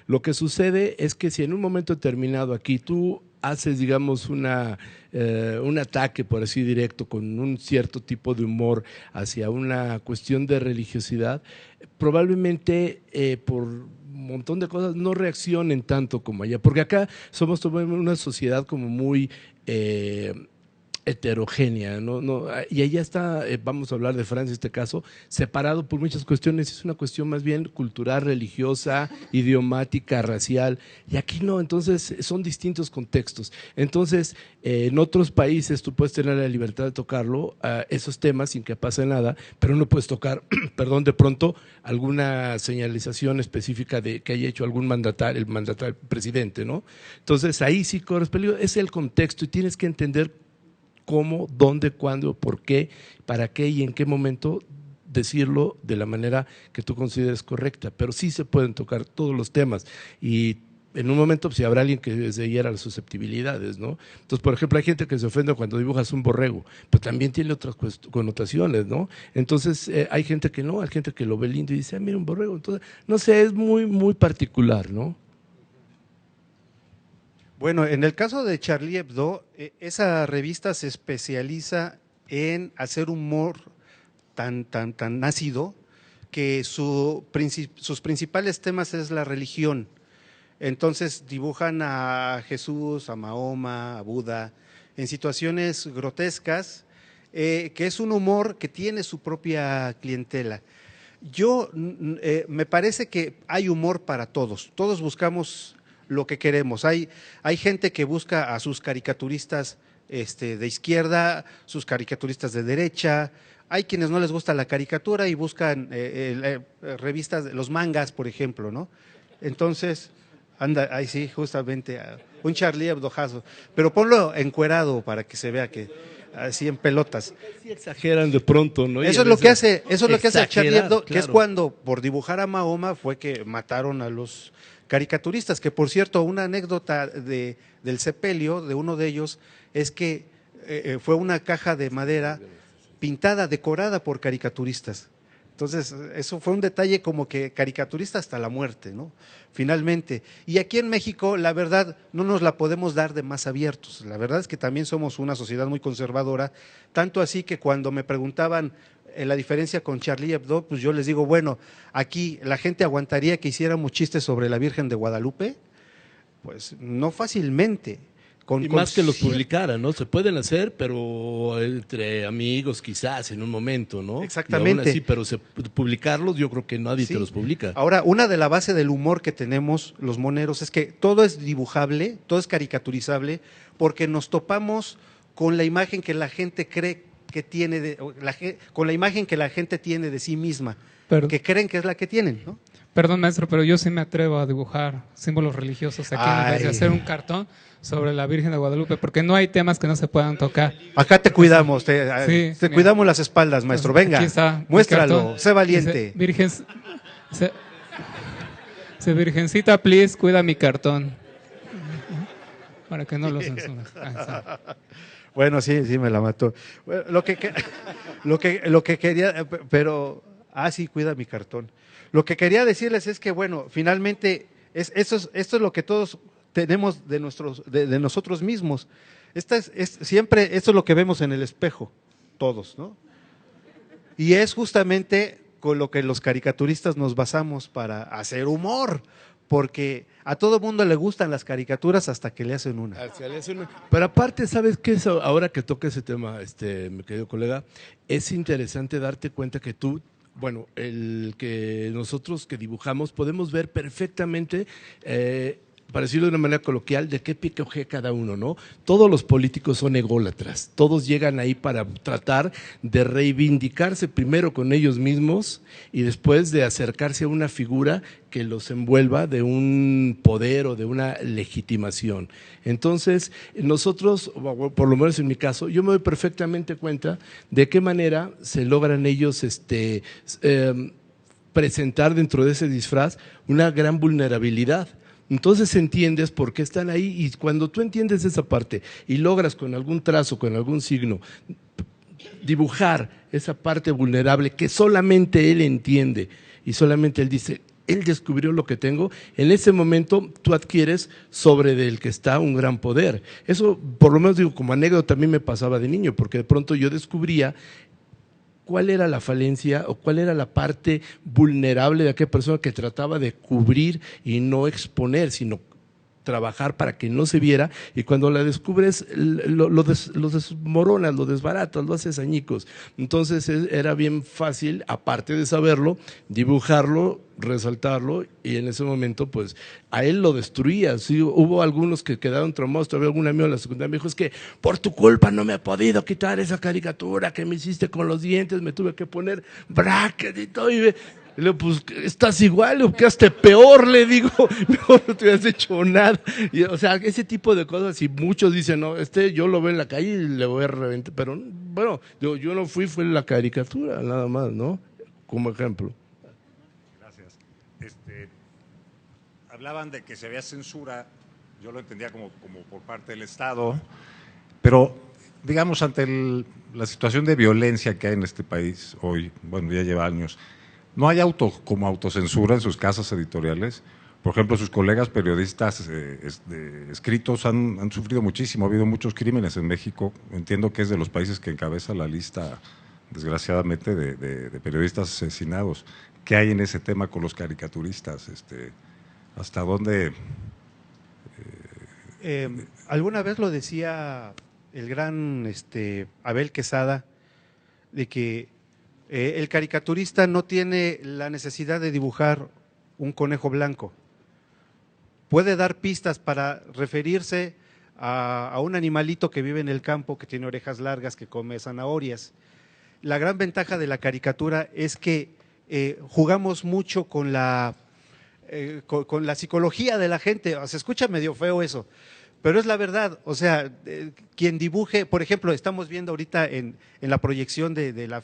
[SPEAKER 5] Lo que sucede es que si en un momento determinado aquí tú haces, digamos, un ataque, por así directo, con un cierto tipo de humor hacia una cuestión de religiosidad, probablemente por un montón de cosas no reaccionen tanto como allá, porque acá somos una sociedad como muy heterogénea, ¿no? Y allá está, vamos a hablar de Francia en este caso, separado por muchas cuestiones, es una cuestión más bien cultural, religiosa, idiomática, racial, y aquí no, entonces son distintos contextos. Entonces, en otros países tú puedes tener la libertad de tocarlo, esos temas sin que pase nada, pero no puedes tocar, perdón, de pronto alguna señalización específica de que haya hecho algún mandatario, el presidente, ¿no? Entonces, ahí sí corres peligro, es el contexto y tienes que entender cómo, dónde, cuándo, por qué, para qué y en qué momento decirlo de la manera que tú consideres correcta, pero sí se pueden tocar todos los temas y en un momento pues, si habrá alguien que se hiera las susceptibilidades, ¿no? Entonces, por ejemplo, hay gente que se ofende cuando dibujas un borrego, pero también tiene otras connotaciones, ¿no? Entonces, hay gente que no, hay gente que lo ve lindo y dice, mira un borrego, entonces, no sé, es muy, muy particular, ¿no?
[SPEAKER 4] Bueno, en el caso de Charlie Hebdo, esa revista se especializa en hacer humor tan ácido que sus principales temas es la religión. Entonces dibujan a Jesús, a Mahoma, a Buda, en situaciones grotescas, que es un humor que tiene su propia clientela. Me parece que hay humor para todos buscamos lo que queremos. Hay gente que busca a sus caricaturistas de izquierda, sus caricaturistas de derecha, hay quienes no les gusta la caricatura y buscan revistas, los mangas, por ejemplo, ¿no? Entonces, anda, ahí sí, justamente, un Charlie Hebdojazo, pero ponlo encuerado para que se vea que así en pelotas.
[SPEAKER 5] Sí exageran de pronto, ¿no?
[SPEAKER 4] Eso es lo que hace Charlie Hebdo, que es cuando por dibujar a Mahoma fue que mataron a los caricaturistas, que por cierto, una anécdota del sepelio de uno de ellos es que fue una caja de madera pintada, decorada por caricaturistas, Entonces, eso fue un detalle como que caricaturista hasta la muerte, ¿no? Finalmente. Y aquí en México, la verdad, no nos la podemos dar de más abiertos. La verdad es que también somos una sociedad muy conservadora, tanto así que cuando me preguntaban la diferencia con Charlie Hebdo, pues yo les digo, bueno, aquí la gente aguantaría que hiciéramos chistes sobre la Virgen de Guadalupe, pues no fácilmente.
[SPEAKER 5] Y más que los publicaran, ¿no? Se pueden hacer, pero entre amigos quizás en un momento, ¿no?
[SPEAKER 4] Exactamente.
[SPEAKER 5] Y aún así, pero publicarlos yo creo que nadie
[SPEAKER 4] Sí.
[SPEAKER 5] te los publica.
[SPEAKER 4] Ahora, una de la base del humor que tenemos los moneros es que todo es dibujable, todo es caricaturizable, porque nos topamos con la imagen que la gente cree que tiene, con la imagen que la gente tiene de sí misma, que creen que es la que tienen, ¿no?
[SPEAKER 2] Perdón, maestro, pero yo sí me atrevo a dibujar símbolos religiosos aquí en vez de hacer un cartón sobre la Virgen de Guadalupe, porque no hay temas que no se puedan tocar.
[SPEAKER 4] Acá te cuidamos, te
[SPEAKER 2] Sí,
[SPEAKER 4] cuidamos las espaldas, maestro. Venga,
[SPEAKER 2] aquí está mi
[SPEAKER 4] muéstralo,
[SPEAKER 2] cartón.
[SPEAKER 4] sé valiente.
[SPEAKER 2] Dice, Virgencita, please, cuida mi cartón. Para que no lo censuren.
[SPEAKER 4] Bueno, sí, me la mató. Bueno, lo que quería, pero, sí, cuida mi cartón. Lo que quería decirles es que, bueno, finalmente, esto es lo que todos tenemos de nosotros mismos. Siempre, esto es lo que vemos en el espejo, todos, ¿no? Y es justamente con lo que los caricaturistas nos basamos para hacer humor, porque a todo mundo le gustan las caricaturas hasta que le hacen una.
[SPEAKER 5] Pero aparte, ¿sabes qué? Ahora que toca ese tema, mi querido colega, es interesante darte cuenta que tú, bueno, el que nosotros que dibujamos podemos ver perfectamente, para decirlo de una manera coloquial, de qué pie coge cada uno, ¿no? Todos los políticos son ególatras, todos llegan ahí para tratar de reivindicarse primero con ellos mismos y después de acercarse a una figura que los envuelva de un poder o de una legitimación. Entonces, nosotros, por lo menos en mi caso, yo me doy perfectamente cuenta de qué manera se logran ellos presentar dentro de ese disfraz una gran vulnerabilidad. Entonces entiendes por qué están ahí y cuando tú entiendes esa parte y logras con algún trazo, con algún signo, dibujar esa parte vulnerable que solamente él entiende y solamente él dice, él descubrió lo que tengo, en ese momento tú adquieres sobre del que está un gran poder. Eso, por lo menos digo, como anécdota, a mí me pasaba de niño, porque de pronto yo descubría cuál era la falencia o cuál era la parte vulnerable de aquella persona que trataba de cubrir y no exponer, sino trabajar para que no se viera, y cuando la descubres lo desmoronas, lo desbaratas, lo haces añicos. Entonces era bien fácil, aparte de saberlo, dibujarlo, resaltarlo, y en ese momento pues a él lo destruía. Sí, hubo algunos que quedaron traumados. Todavía algún amigo en la secundaria me dijo, es que por tu culpa no me he podido quitar esa caricatura que me hiciste con los dientes, me tuve que poner bracket y todo, y le digo, pues estás igual o quedaste peor, le digo, mejor no te hubieras hecho nada. Y, o sea, ese tipo de cosas, y muchos dicen, no, yo lo veo en la calle y le voy a reventar, pero bueno, yo no fui, fue la caricatura, nada más, ¿no? Como ejemplo.
[SPEAKER 11] Gracias. Hablaban de que se había censura, yo lo entendía como por parte del Estado, pero digamos ante la situación de violencia que hay en este país hoy, bueno, ya lleva años, ¿no hay autocensura en sus casas editoriales? Por ejemplo, sus colegas periodistas escritos han sufrido muchísimo, ha habido muchos crímenes en México, entiendo que es de los países que encabeza la lista, desgraciadamente, de periodistas asesinados. ¿Qué hay en ese tema con los caricaturistas? ¿Hasta dónde?
[SPEAKER 4] Alguna vez lo decía el gran Abel Quesada, de que el caricaturista no tiene la necesidad de dibujar un conejo blanco. Puede dar pistas para referirse a un animalito que vive en el campo, que tiene orejas largas, que come zanahorias. La gran ventaja de la caricatura es que jugamos mucho con la psicología de la gente. Se escucha medio feo eso, pero es la verdad. O sea, quien dibuje, por ejemplo, estamos viendo ahorita en la proyección de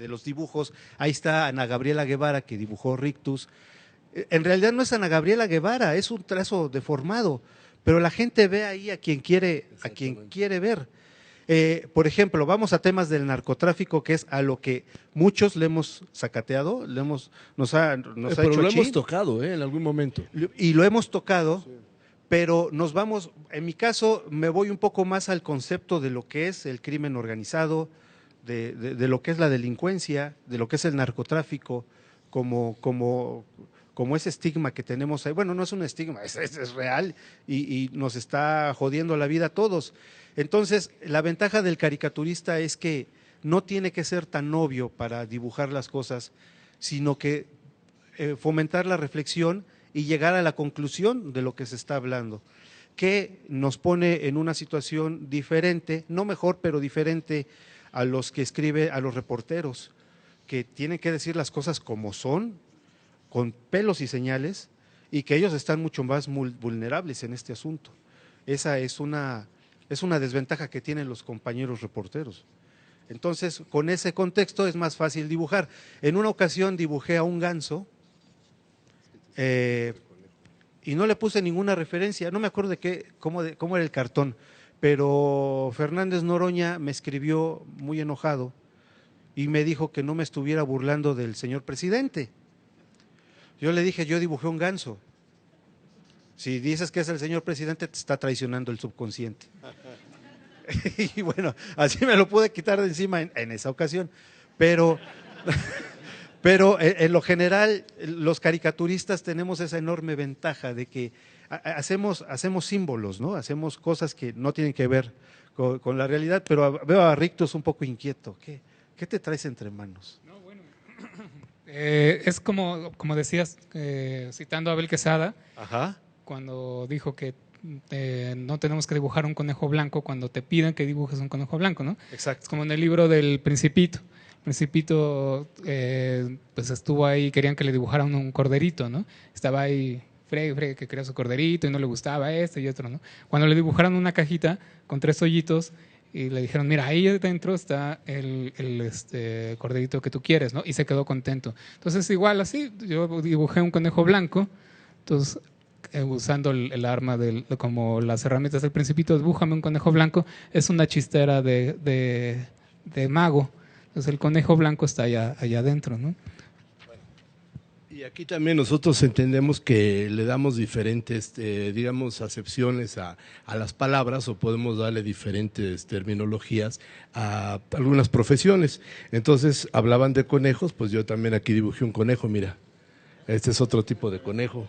[SPEAKER 4] los dibujos, ahí está Ana Gabriela Guevara, que dibujó Rictus. En realidad no es Ana Gabriela Guevara, es un trazo deformado, pero la gente ve ahí a quien quiere ver. Por ejemplo, vamos a temas del narcotráfico, que es a lo que muchos le hemos sacateado, nos ha
[SPEAKER 5] Pero
[SPEAKER 4] hecho
[SPEAKER 5] lo
[SPEAKER 4] chin,
[SPEAKER 5] hemos tocado, en algún momento.
[SPEAKER 4] y lo hemos tocado, pero nos vamos, en mi caso, me voy un poco más al concepto de lo que es el crimen organizado, de lo que es la delincuencia, de lo que es el narcotráfico, como ese estigma que tenemos ahí. Bueno, no es un estigma, es real y nos está jodiendo la vida a todos. Entonces, la ventaja del caricaturista es que no tiene que ser tan obvio para dibujar las cosas, sino que fomentar la reflexión y llegar a la conclusión de lo que se está hablando, que nos pone en una situación diferente, no mejor, pero diferente a los que escribe, a los reporteros, que tienen que decir las cosas como son, con pelos y señales, y que ellos están mucho más vulnerables en este asunto. Esa es una desventaja que tienen los compañeros reporteros. Entonces, con ese contexto es más fácil dibujar. En una ocasión dibujé a un ganso y no le puse ninguna referencia, no me acuerdo de cómo era el cartón, pero Fernández Noroña me escribió muy enojado y me dijo que no me estuviera burlando del señor presidente. Yo le dije, yo dibujé un ganso. Si dices que es el señor presidente, te está traicionando el subconsciente. Y bueno, así me lo pude quitar de encima en esa ocasión. Pero en lo general, los caricaturistas tenemos esa enorme ventaja de que hacemos símbolos, ¿no? Hacemos cosas que no tienen que ver con la realidad, pero veo a Rictus un poco inquieto. ¿Qué te traes entre manos?
[SPEAKER 2] No, bueno, es como decías, citando a Abel Quesada,
[SPEAKER 4] Ajá.
[SPEAKER 2] cuando dijo que no tenemos que dibujar un conejo blanco cuando te piden que dibujes un conejo blanco, ¿no?
[SPEAKER 4] Exacto.
[SPEAKER 2] Es como en el libro del Principito. El Principito pues estuvo ahí, querían que le dibujaran un corderito, ¿no? Estaba ahí Frey que quería su corderito y no le gustaba este y otro, ¿no? Cuando le dibujaron una cajita con 3 hoyitos y le dijeron, mira, ahí adentro está el corderito que tú quieres, ¿no? Y se quedó contento. Entonces, igual así, yo dibujé un conejo blanco, entonces usando el arma como las herramientas del Principito, dibújame un conejo blanco, es una chistera de mago. Entonces el conejo blanco está allá adentro, ¿no?
[SPEAKER 5] Y aquí también nosotros entendemos que le damos diferentes, digamos, acepciones a las palabras o podemos darle diferentes terminologías a algunas profesiones. Entonces, hablaban de conejos, pues yo también aquí dibujé un conejo, mira. Este es otro tipo de conejo,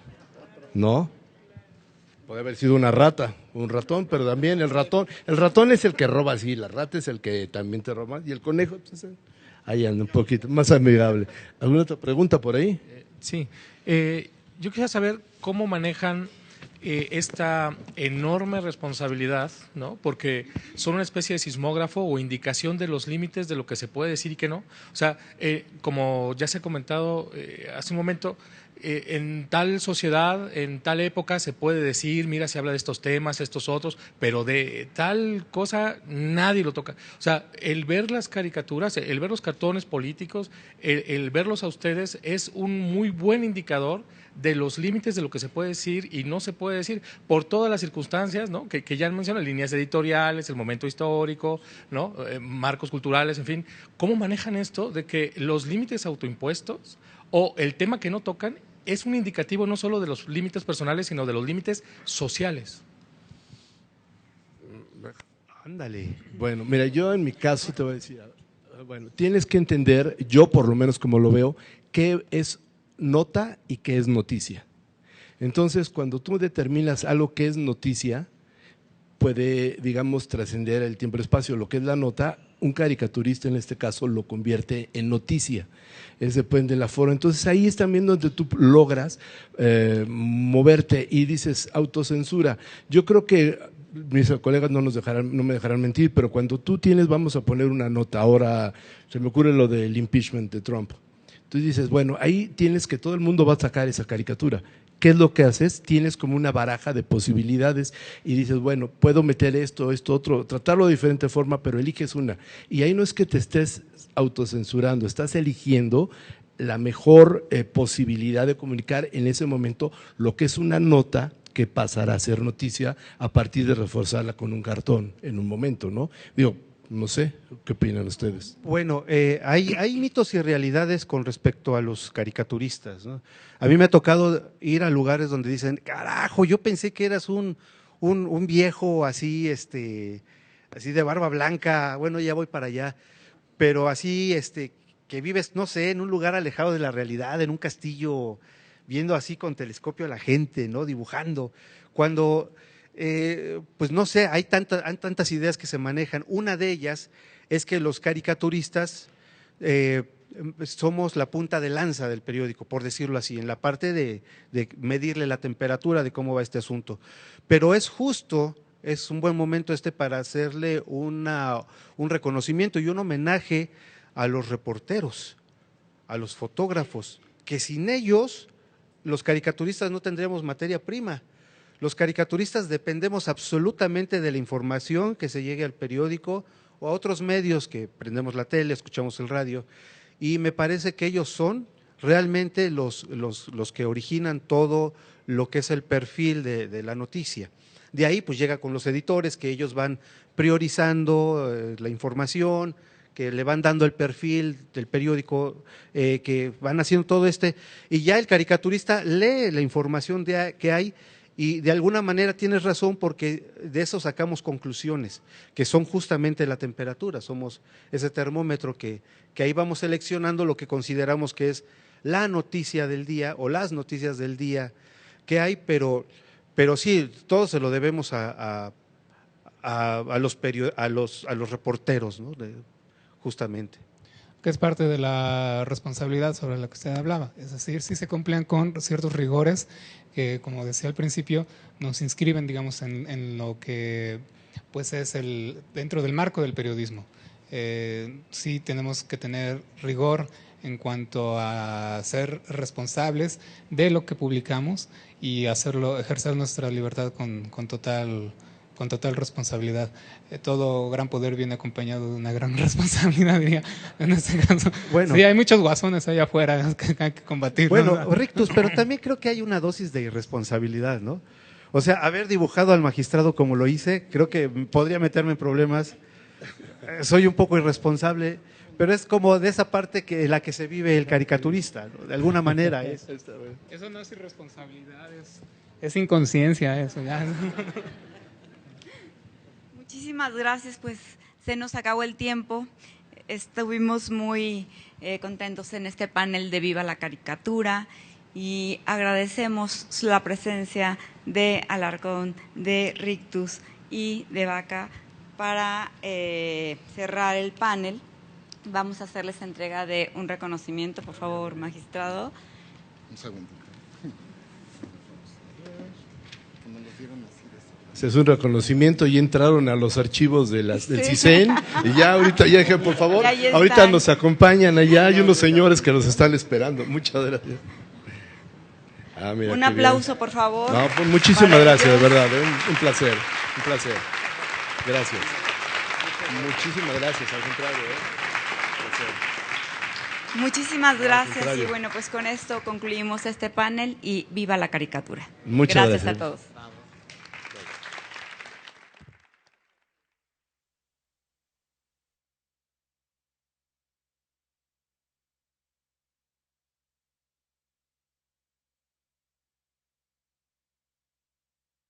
[SPEAKER 5] ¿no? Puede haber sido una rata, un ratón, pero también el ratón es el que roba, sí, la rata es el que también te roba, y el conejo, pues, ahí anda un poquito más amigable. ¿Alguna otra pregunta por ahí?
[SPEAKER 12] Sí, yo quisiera saber cómo manejan esta enorme responsabilidad, ¿no? Porque son una especie de sismógrafo o indicación de los límites de lo que se puede decir y que no. O sea, como ya se ha comentado hace un momento, en tal sociedad, en tal época se puede decir, mira, se habla de estos temas, estos otros, pero de tal cosa nadie lo toca. O sea, el ver las caricaturas, el ver los cartones políticos, el verlos a ustedes es un muy buen indicador de los límites de lo que se puede decir y no se puede decir por todas las circunstancias, ¿no? que ya han mencionado, líneas editoriales, el momento histórico, ¿no? Marcos culturales, en fin. ¿Cómo manejan esto de que los límites autoimpuestos o el tema que no tocan es un indicativo no solo de los límites personales, sino de los límites sociales?
[SPEAKER 4] Ándale.
[SPEAKER 5] Bueno, mira, yo en mi caso te voy a decir, bueno, tienes que entender, yo por lo menos como lo veo, qué es nota y qué es noticia. Entonces, cuando tú determinas algo que es noticia, puede, digamos, trascender el tiempo y el espacio. Lo que es la nota, un caricaturista en este caso lo convierte en noticia. Depende de la forma. Entonces, ahí es también donde tú logras moverte y dices autocensura. Yo creo que mis colegas no me dejarán mentir, pero cuando tú tienes, vamos a poner una nota, ahora se me ocurre lo del impeachment de Trump. Tú dices, bueno, ahí tienes que todo el mundo va a sacar esa caricatura. ¿Qué es lo que haces? Tienes como una baraja de posibilidades y dices, bueno, puedo meter esto, otro, tratarlo de diferente forma, pero eliges una. Y ahí no es que te estés autocensurando, estás eligiendo la mejor posibilidad de comunicar en ese momento lo que es una nota que pasará a ser noticia a partir de reforzarla con un cartón en un momento, ¿no? Digo, no sé, ¿qué opinan ustedes?
[SPEAKER 4] Bueno, hay mitos y realidades con respecto a los caricaturistas, ¿no? A mí me ha tocado ir a lugares donde dicen, carajo, yo pensé que eras un viejo así, así de barba blanca, bueno, ya voy para allá, pero así, que vives, no sé, en un lugar alejado de la realidad, en un castillo, viendo así con telescopio a la gente, ¿no? Dibujando, cuando… pues no sé, hay tantas ideas que se manejan. Una de ellas es que los caricaturistas somos la punta de lanza del periódico, por decirlo así, en la parte de medirle la temperatura de cómo va este asunto. Pero es justo, es un buen momento para hacerle un reconocimiento y un homenaje a los reporteros, a los fotógrafos, que sin ellos los caricaturistas no tendríamos materia prima. Los caricaturistas dependemos absolutamente de la información que se llegue al periódico o a otros medios que prendemos la tele, escuchamos el radio, y me parece que ellos son realmente los que originan todo lo que es el perfil de la noticia. De ahí pues llega con los editores, que ellos van priorizando la información, que le van dando el perfil del periódico, que van haciendo todo y ya el caricaturista lee la información que hay. Y de alguna manera tienes razón, porque de eso sacamos conclusiones, que son justamente la temperatura, somos ese termómetro que ahí vamos seleccionando lo que consideramos que es la noticia del día o las noticias del día que hay, pero sí, todo se lo debemos a los reporteros, ¿no? Justamente.
[SPEAKER 2] Que es parte de la responsabilidad sobre la que usted hablaba, es decir, si se cumplen con ciertos rigores que, como decía al principio, nos inscriben, digamos, en lo que pues es dentro del marco del periodismo. Sí tenemos que tener rigor en cuanto a ser responsables de lo que publicamos y ejercer nuestra libertad con total responsabilidad. Todo gran poder viene acompañado de una gran responsabilidad, diría, en este caso. Bueno, sí, hay muchos guasones allá afuera que hay que combatir.
[SPEAKER 4] Bueno,
[SPEAKER 2] ¿no?
[SPEAKER 4] Rictus, pero también creo que hay una dosis de irresponsabilidad, ¿no? O sea, haber dibujado al magistrado como lo hice, creo que podría meterme en problemas. Soy un poco irresponsable, pero es como de esa parte la que se vive el caricaturista, ¿no? De alguna manera es.
[SPEAKER 2] Eso no es irresponsabilidad, es inconsciencia, eso ya.
[SPEAKER 1] Muchísimas gracias, pues se nos acabó el tiempo. Estuvimos muy contentos en este panel de Viva la Caricatura y agradecemos la presencia de Alarcón, de Rictus y de Vaca. Para cerrar el panel, vamos a hacerles entrega de un reconocimiento, por favor, magistrado.
[SPEAKER 3] Un segundo.
[SPEAKER 5] Ese es un reconocimiento y entraron a los archivos del CISEN y ya ahorita, ya dije, por favor, ahorita nos acompañan allá, hay unos señores que nos están esperando. Muchas gracias. Mira,
[SPEAKER 1] un aplauso, por favor.
[SPEAKER 5] No, pues muchísimas gracias, de verdad, un placer, un placer. Gracias. Muchísimas gracias, al contrario.
[SPEAKER 1] Muchísimas gracias y bueno, pues con esto concluimos este panel y viva la caricatura.
[SPEAKER 5] Muchas
[SPEAKER 1] gracias a todos.